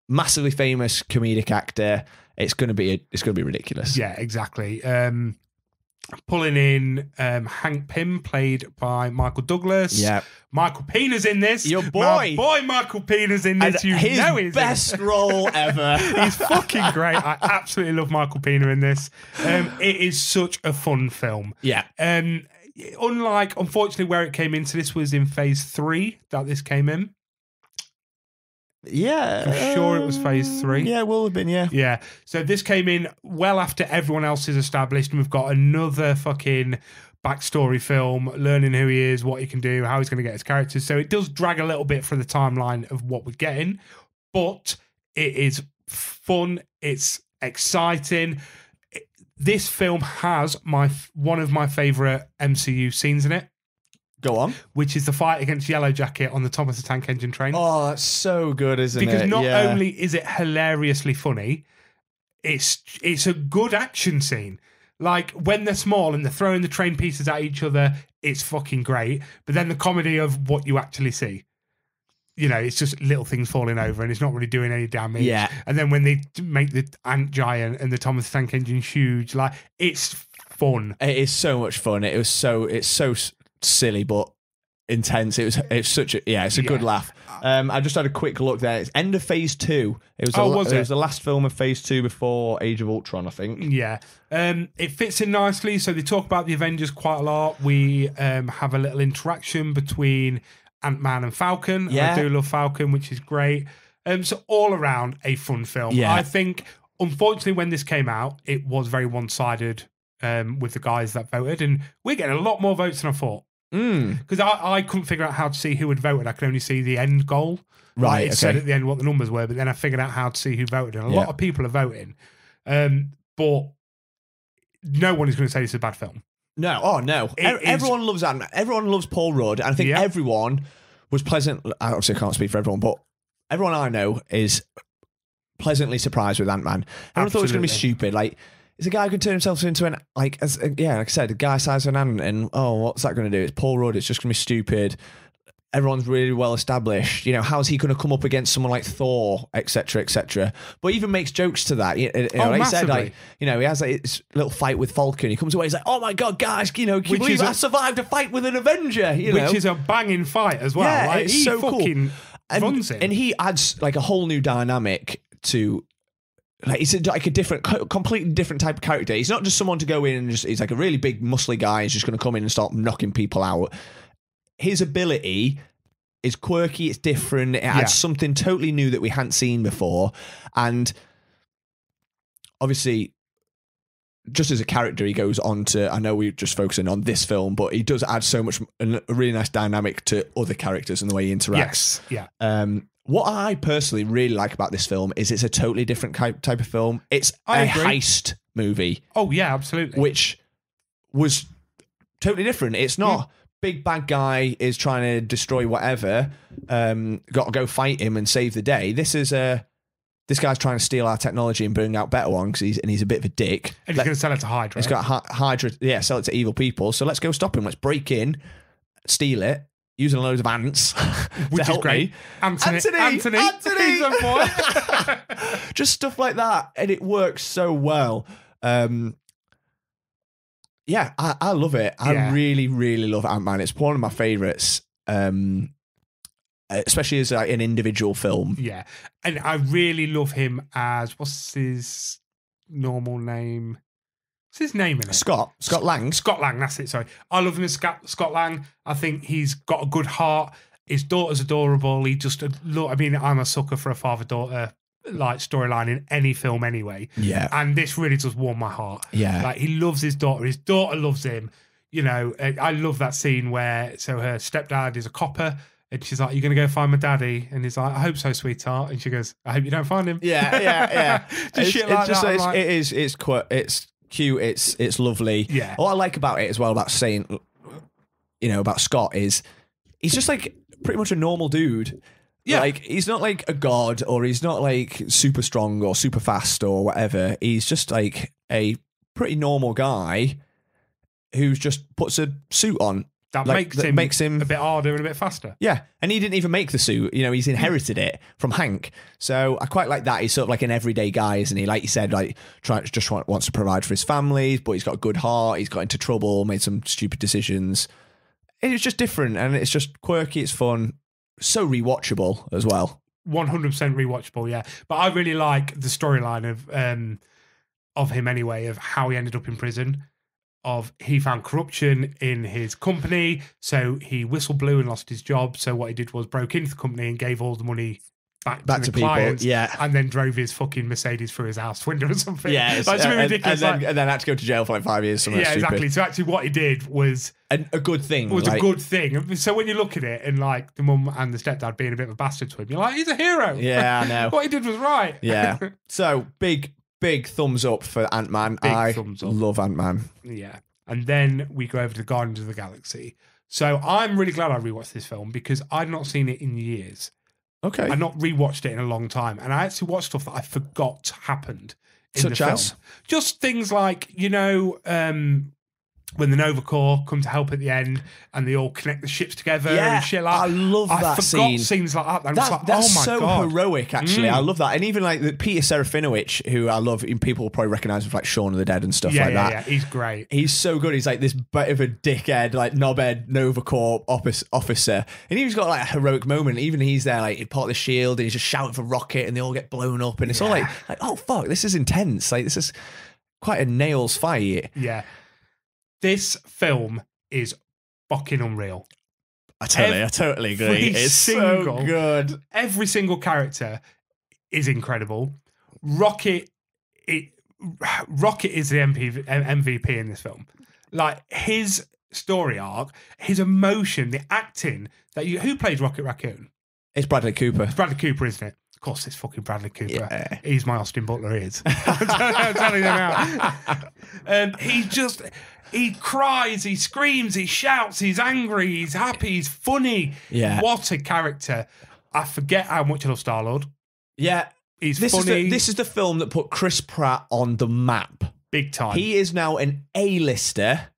massively famous comedic actor. It's going to be ridiculous. Yeah, exactly. Pulling in Hank Pym, played by Michael Douglas. Yeah, Michael Pena's in this. Your boy, my boy Michael Pena's in this. And his best role ever. He's fucking great. I absolutely love Michael Pena in this. It is such a fun film. Yeah. Unlike, unfortunately, where it came into, this was in phase 3 that this came in. Yeah. I'm sure it was phase 3. Yeah, it will have been, yeah. Yeah. So this came in well after everyone else is established, and we've got another fucking backstory film, learning who he is, what he can do, how he's going to get his characters. So it does drag a little bit for the timeline of what we're getting, but it is fun. It's exciting. This film has one of my favourite MCU scenes in it. Go on. Which is the fight against Yellow Jacket on the Thomas the Tank Engine train. Oh, that's so good, isn't it? Because not only is it hilariously funny, it's a good action scene. Like, when they're small and they're throwing the train pieces at each other, it's fucking great. But then the comedy of what you actually see. You know, it's just little things falling over and it's not really doing any damage. Yeah. And then when they make the ant giant and the Thomas the Tank Engine huge, like, it's fun. It is so much fun. It's so silly, but intense. It's such a it's a good laugh. I just had a quick look there. It's end of phase 2. It was the last film of phase 2 before Age of Ultron, I think. Yeah. It fits in nicely. So they talk about the Avengers quite a lot. We have a little interaction between Ant-Man and Falcon. Yeah. I do love Falcon, which is great. So all around a fun film. Yeah. I think, unfortunately, when this came out, it was very one-sided with the guys that voted, and we're getting a lot more votes than I thought. Because I couldn't figure out how to see who had voted. I could only see the end goal. Right, It said at the end what the numbers were, but then I figured out how to see who voted. And a lot of people are voting. But no one is going to say this is a bad film. No, everyone loves Ant-Man. Everyone loves Paul Rudd. And I think everyone was pleasant. Obviously, I can't speak for everyone, but everyone I know is pleasantly surprised with Ant-Man. Everyone thought it was going to be stupid. Like, it's a guy who can turn himself into an, like I said, a guy size of an ant, and what's that going to do? It's Paul Rudd. It's just going to be stupid. Everyone's really well established. You know, how's he going to come up against someone like Thor, etc., etc.? But he even makes jokes to that. Like he said, like, he has this little fight with Falcon. He comes away, he's like, "Oh my god, guys, can you believe I survived a fight with an Avenger?" Which is a banging fight as well. Yeah, like, it's he so fucking cool. runs it, and he adds like a whole new dynamic to. Like, he's like a completely different type of character. He's not just someone to go in and he's like a really big, muscly guy. He's just going to come in and start knocking people out. His ability is quirky. It's different. It adds something totally new that we hadn't seen before. And obviously, just as a character, he goes on to, I know we're just focusing on this film, but he does add so much, a really nice dynamic to other characters and the way he interacts. Yes, yeah. What I personally really like about this film is it's a totally different type of film. It's a heist movie. Oh, yeah, absolutely. Which was totally different. It's not big bad guy is trying to destroy whatever. Got to go fight him and save the day. This is this guy's trying to steal our technology and bring out better ones because he's a bit of a dick. And he's going to sell it to Hydra. He's got Hydra, sell it to evil people. So let's go stop him. Let's break in, steal it. Using loads of ants which is great. Me. Anthony. He's on point. Just stuff like that, and it works so well. I love it. I really, really love Ant-Man. It's one of my favorites, especially as like an individual film. Yeah, and I really love him as, what's his normal name? What's his name in it? Scott Lang. Scott Lang, that's it, sorry. I love him as Scott Lang. I think he's got a good heart. His daughter's adorable. He just, I mean, I'm a sucker for a father-daughter like storyline in any film anyway. Yeah. And this really does warm my heart. Yeah. Like, he loves his daughter. His daughter loves him. You know, I love that scene where, so her stepdad is a copper, and she's like, "You're going to go find my daddy?" And he's like, "I hope so, sweetheart." And she goes, "I hope you don't find him." Yeah. Just shit like that. It's cute, it's lovely. Yeah. What I like about it as well, about saying, about Scott, is he's just like pretty much a normal dude. Yeah. Like, he's not like a god, or he's not like super strong or super fast or whatever. He's just like a pretty normal guy who just puts a suit on. That makes him a bit harder and a bit faster. Yeah, and he didn't even make the suit. He's inherited it from Hank. So I quite like that. He's sort of like an everyday guy, isn't he? Like you said, like wants to provide for his family, but he's got a good heart. He's got into trouble, made some stupid decisions. It's just different, and it's just quirky. It's fun, so rewatchable as well. 100% rewatchable, yeah. But I really like the storyline of him anyway, of how he ended up in prison. Of he found corruption in his company, so he whistle blew and lost his job. So what he did was broke into the company and gave all the money back to the clients, and then drove his fucking Mercedes through his house window or something. Yeah, that's really ridiculous. And then had to go to jail for like 5 years. Yeah, exactly. So actually, what he did was a good thing. A good thing. So when you look at it, and like the mum and the stepdad being a bit of a bastard to him, you're like, he's a hero. Yeah, I know. What he did was right. Yeah. So big thumbs up for Ant-Man. I love Ant-Man. Yeah. And then we go over to Guardians of the Galaxy. So I'm really glad I rewatched this film because I'd not seen it in years. Okay. I'd not rewatched it in a long time. And I actually watched stuff that I forgot happened in the film. Just things like, when the Nova Corps come to help at the end and they all connect the ships together Yeah, and shit like I love that I forgot scene. scenes like that. That's oh my so God. heroic, actually. I love that. And even like the Peter Serafinowicz, who I love, and people will probably recognise with like Shaun of the Dead and stuff like that. Yeah, he's great. He's so good. He's like this bit of a dickhead, like knobhead Nova Corps officer. And he's got like a heroic moment. Even he's there, like part of the shield, and he's just shouting for Rocket, and they all get blown up. And it's all like, oh fuck, this is intense. Like this is quite a nails fight. Yeah. This film is fucking unreal. I totally agree. It's so good. Every single character is incredible. Rocket is the MVP in this film. Like his story arc, his emotion, the acting that who plays Rocket Raccoon? It's Bradley Cooper. It's Bradley Cooper, isn't it? Of course, it's fucking Bradley Cooper. Yeah. He's my Austin Butler. He is. I'm telling you now. He cries, he screams, he shouts, he's angry, he's happy, he's funny. Yeah. What a character. I forget how much I love Star-Lord. Yeah. He's this funny. This is the film that put Chris Pratt on the map. Big time. He is now an A-lister,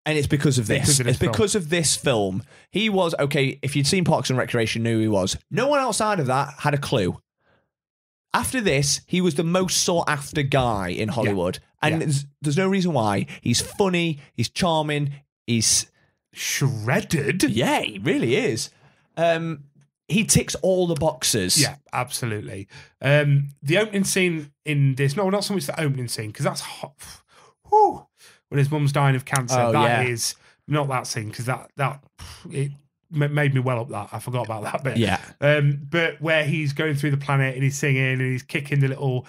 and it's because of this. It's because of this film. He was, okay, if you'd seen Parks and Recreation, knew who he was. No one outside of that had a clue. After this, he was the most sought-after guy in Hollywood. And there's no reason why. He's funny, he's charming, he's... shredded? Yeah, he really is. He ticks all the boxes. Yeah, absolutely. The opening scene in this... No, not so much the opening scene, because that's hot. Whew, when his mum's dying of cancer. That is... Not that scene, because it made me well up that. I forgot about that bit. Yeah. But where he's going through the planet and he's singing and he's kicking the little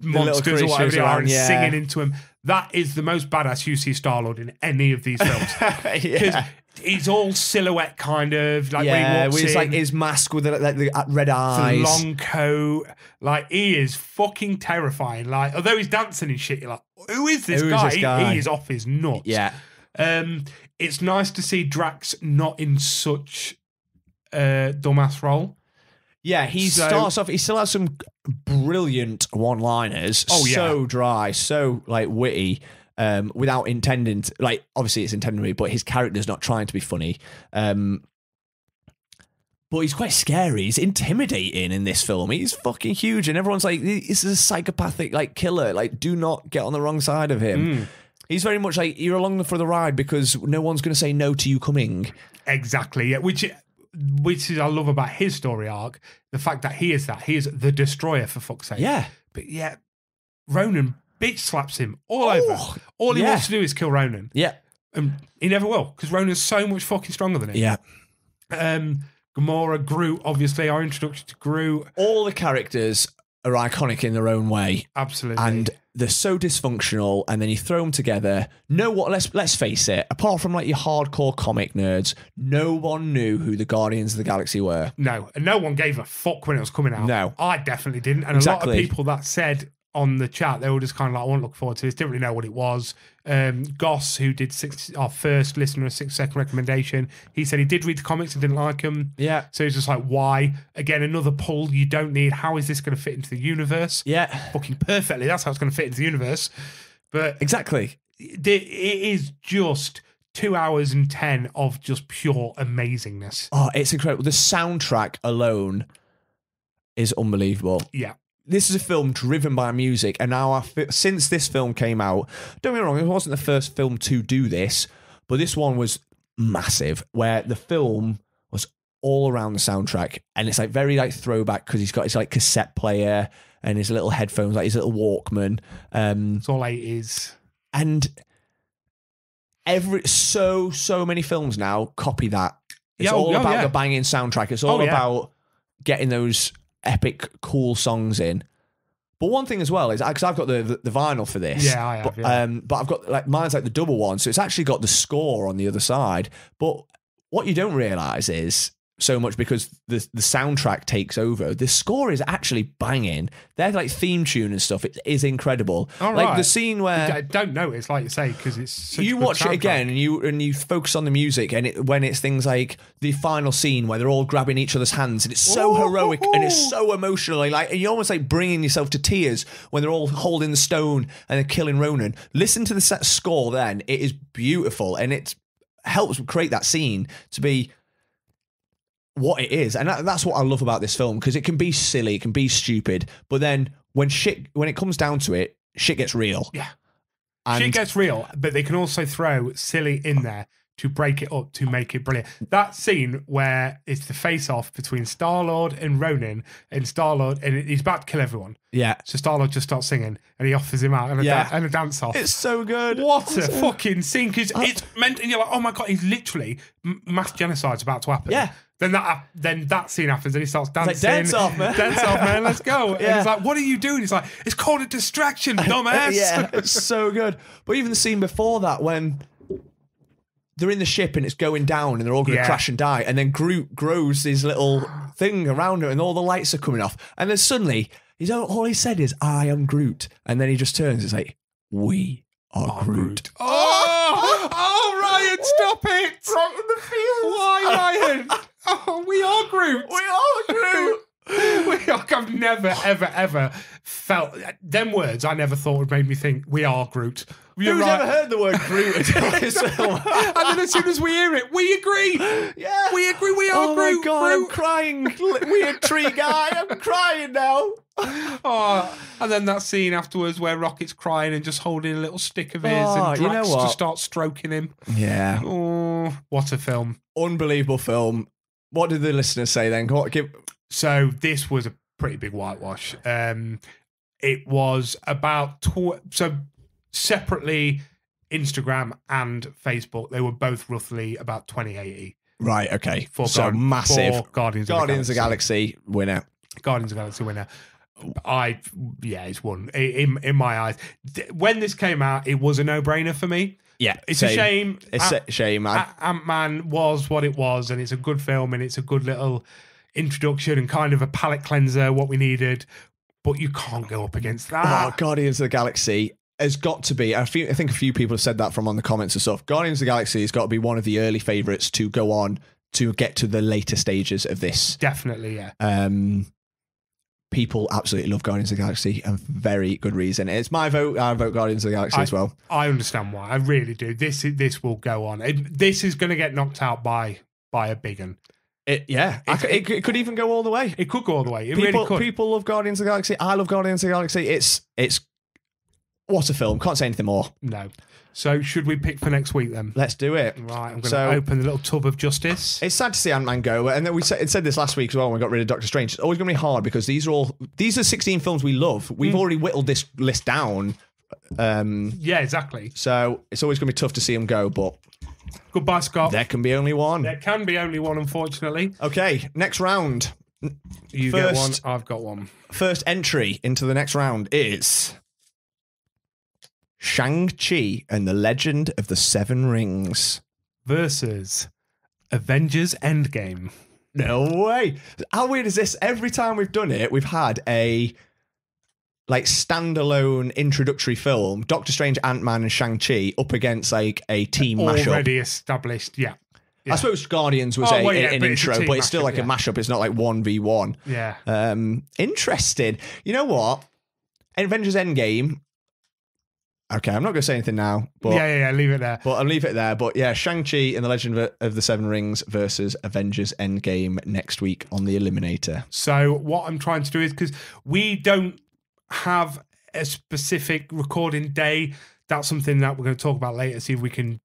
monsters or whatever they are and singing into him. That is the most badass you see Star-Lord in any of these films. Because he's all silhouette kind of, like when he walks with in. like his mask with the red eyes. The long coat. Like, he is fucking terrifying. Like, although he's dancing and shit, you're like, who is this guy? He is off his nuts. Yeah. It's nice to see Drax not in such a dumbass role. Yeah, he starts off. He still has some brilliant one-liners. Oh yeah, so dry, so like witty, without intending to, like. Obviously, it's intended to be, but his character's not trying to be funny. But he's quite scary. He's intimidating in this film. He's fucking huge, and everyone's like, "This is a psychopathic like killer. Like, do not get on the wrong side of him." He's very much like, you're along for the ride because no one's going to say no to you coming. Exactly. Yeah. Which is I love about his story arc, the fact that he is the destroyer, for fuck's sake. Yeah. But yeah, Ronan bitch slaps him all over. All he wants to do is kill Ronan. Yeah. And he never will, because Ronan's so much fucking stronger than him. Yeah. Gamora, Groot, obviously, our introduction to Groot. All the characters are iconic in their own way. Absolutely. And they're so dysfunctional, and then you throw them together. Let's face it, apart from like your hardcore comic nerds, no one knew who the Guardians of the Galaxy were. No, and no one gave a fuck when it was coming out. No. I definitely didn't. And a lot of people that said on the chat, they were just kind of like, I won't look forward to this, didn't really know what it was. Goss, who did our first listener, a 6-second recommendation, he said he did read the comics and didn't like them. Yeah. So he's just like, why? Again, another pull you don't need. How is this going to fit into the universe? Yeah. Fucking perfectly. That's how it's going to fit into the universe. But exactly. It is just 2 hours and 10 of just pure amazingness. Oh, it's incredible. The soundtrack alone is unbelievable. Yeah. This is a film driven by music, and now since this film came out, don't get me wrong, it wasn't the first film to do this, but this one was massive, where the film was all around the soundtrack, and it's like very like throwback because he's got his like cassette player and his little headphones, like his little Walkman. It's all 80s, and so many films now copy that. It's all about the banging soundtrack. It's all about getting those epic, cool songs in. But one thing as well is, because I've got the vinyl for this. Yeah, I have. But I've got like mine's like the double one, so it's actually got the score on the other side. But what you don't realise is so much because the soundtrack takes over. The score is actually banging. Their like theme tune and stuff, it is incredible. All like right. the scene where I don't know. It's like you say because it's such you a good watch it soundtrack. again and you focus on the music and when it's things like the final scene where they're all grabbing each other's hands and it's so heroic and it's so emotional, like and you're almost like bringing yourself to tears when they're all holding the stone and they're killing Ronan. Listen to the score then. It is beautiful and it helps create that scene to be what it is. And that's what I love about this film, because it can be silly, it can be stupid, but then when it comes down to it, shit gets real. Yeah. And Shit gets real, but they can also throw silly in there to break it up, to make it brilliant. That scene where it's the face-off between Star-Lord and Ronan, and Star-Lord, and he's about to kill everyone. yeah, So Star-Lord just starts singing, and he offers him out and a dance-off. it's so good. What a fucking scene, because it's meant, and you're like, oh my God, he's literally, mass genocide's about to happen. Yeah. Then that scene happens, and he starts dancing. It's like, dance off, man. Dance off, man, let's go. And Yeah. he's like, what are you doing? He's like, it's called a distraction, dumbass. Yeah, it's so good. But even the scene before that, when they're in the ship and it's going down and they're all going to crash and die, and then Groot grows his little thing around him and all the lights are coming off, and then suddenly all he said is, "I am Groot," and then he just turns. It's like, "We are Groot." Oh, Ryan, stop it! Right in the field. Why, Ryan? Oh, we are Groot. We are Groot. I've never, ever, ever felt them words. I never thought would make me think we are Groot. You're Who's right. ever heard the word Groot until this film? And then as soon as we hear it, we agree. Yeah, We agree. We are Oh Groot. my God, I'm Groot. crying. Weird tree guy. I'm crying now. Oh, and then that scene afterwards where Rocket's crying and just holding a little stick of his, Oh, and you Drax know what? just starts stroking him. Yeah, Oh, what a film! unbelievable film. What did the listeners say then? So this was a pretty big whitewash. It was about so separately, Instagram and Facebook, they were both roughly about 2080. Right, okay. For So massive. for Guardians of the Galaxy. Galaxy winner. Guardians of the Galaxy winner. It's won in my eyes. When this came out, it was a no-brainer for me. Yeah, It's a shame. It's a shame. Ant-Man was what it was, and it's a good film, and it's a good little introduction and kind of a palate cleanser, what we needed. But you can't go up against that. Guardians of the Galaxy has got to be. I think a few people have said that from on the comments and stuff. Guardians of the Galaxy has got to be one of the early favourites to go on to get to the later stages of this. Definitely, yeah. People absolutely love Guardians of the Galaxy, and for very good reason. It's my vote. I vote Guardians of the Galaxy as well. I understand why. I really do. This will go on. This is going to get knocked out by a big one. It could even go all the way. It could go all the way. It People, really could. people love Guardians of the Galaxy. I love Guardians of the Galaxy. It's what a film. Can't say anything more. No. So should we pick for next week then? Let's do it. Right, I'm going to open the little tub of justice. It's sad to see Ant-Man go, and then we said this last week as well when we got rid of Doctor Strange. It's always going to be hard because these are 16 films we love. We've already whittled this list down. Yeah, exactly. So it's always going to be tough to see him go, but Goodbye, Scott. there can be only one. There can be only one, unfortunately. Okay, next round. You get one, I've got one. First entry into the next round is Shang-Chi and the Legend of the Seven Rings Versus Avengers Endgame. No way. How weird is this? Every time we've done it, we've had a standalone introductory film, Doctor Strange, Ant-Man and Shang-Chi up against a team mashup. Already established, yeah. I suppose Guardians was an but it's a intro, team but it's still mashup, like a mashup. It's not like 1v1. Yeah. Interesting. You know what? Avengers Endgame. Okay, I'm not going to say anything now. But Yeah, leave it there. But I'll leave it there. But yeah, Shang-Chi and the Legend of the Seven Rings versus Avengers Endgame next week on the Eliminator. So what I'm trying to do is, because we don't have a specific recording day, that's something that we're going to talk about later, see if we can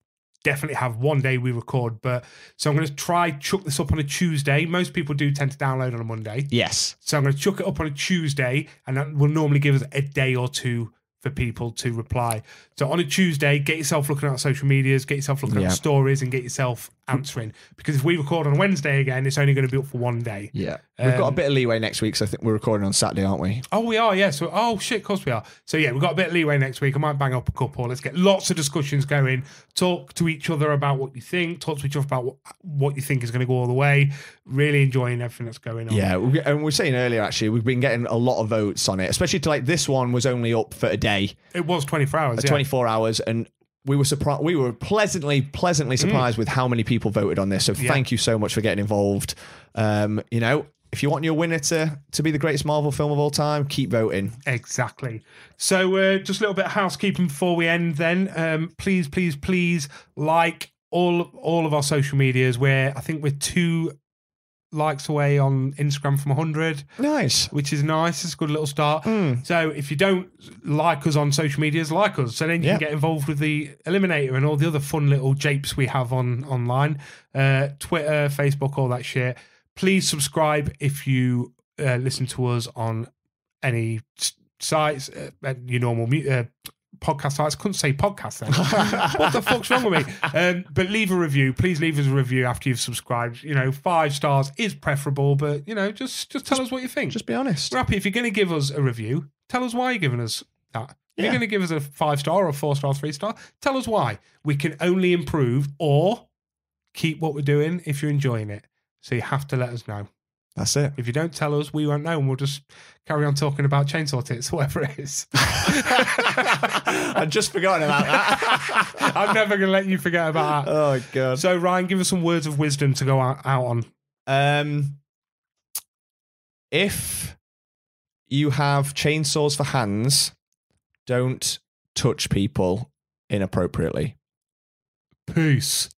definitely have one day we record. But so I'm going to try chuck this up on a Tuesday. Most people do tend to download on a Monday. Yes. So I'm going to chuck it up on a Tuesday, and that will normally give us a day or two for people to reply. So on a Tuesday, get yourself looking at social medias, get yourself looking at stories, and get yourself answering. Because if we record on Wednesday again, it's only going to be up for one day. Yeah. We've got a bit of leeway next week, so I think we're recording on Saturday, aren't we? Oh, we are, yeah. So, oh, shit, of course we are. So, yeah, we've got a bit of leeway next week. I might bang up a couple. Let's get lots of discussions going. Talk to each other about what you think. Talk to each other about what you think is going to go all the way. Really enjoying everything that's going on. Yeah, and we were saying earlier, actually, we've been getting a lot of votes on it, especially to like this one was only up for a day. It was 24 hours, 24 hours, and we were surprised. We were pleasantly surprised with how many people voted on this. So thank you so much for getting involved. You know, if you want your winner to be the greatest Marvel film of all time, keep voting. Exactly. So just a little bit of housekeeping before we end then. Please like all of our social medias. I think we're 2 likes away on Instagram from 100. Nice. Which is nice. It's a good little start. So if you don't like us on social medias, like us. So then you can get involved with the Eliminator and all the other fun little japes we have online. Twitter, Facebook, all that shit. Please subscribe if you listen to us on any sites, your normal podcast sites. Couldn't say podcast then. What the fuck's wrong with me? But leave a review. Please leave us a review after you've subscribed. 5 stars is preferable, but just tell us what you think. Just be honest. We're happy if you're going to give us a review. Tell us why you're giving us that. If you're going to give us a 5-star or 4-star, 3-star, tell us why. We can only improve or keep what we're doing if you're enjoying it. So you have to let us know. That's it. If you don't tell us, we won't know, and we'll just carry on talking about chainsaw tits, whatever it is. I'd just forgotten about that. I'm never going to let you forget about that. Oh, God. So, Ryan, give us some words of wisdom to go out on. If you have chainsaws for hands, don't touch people inappropriately. Peace.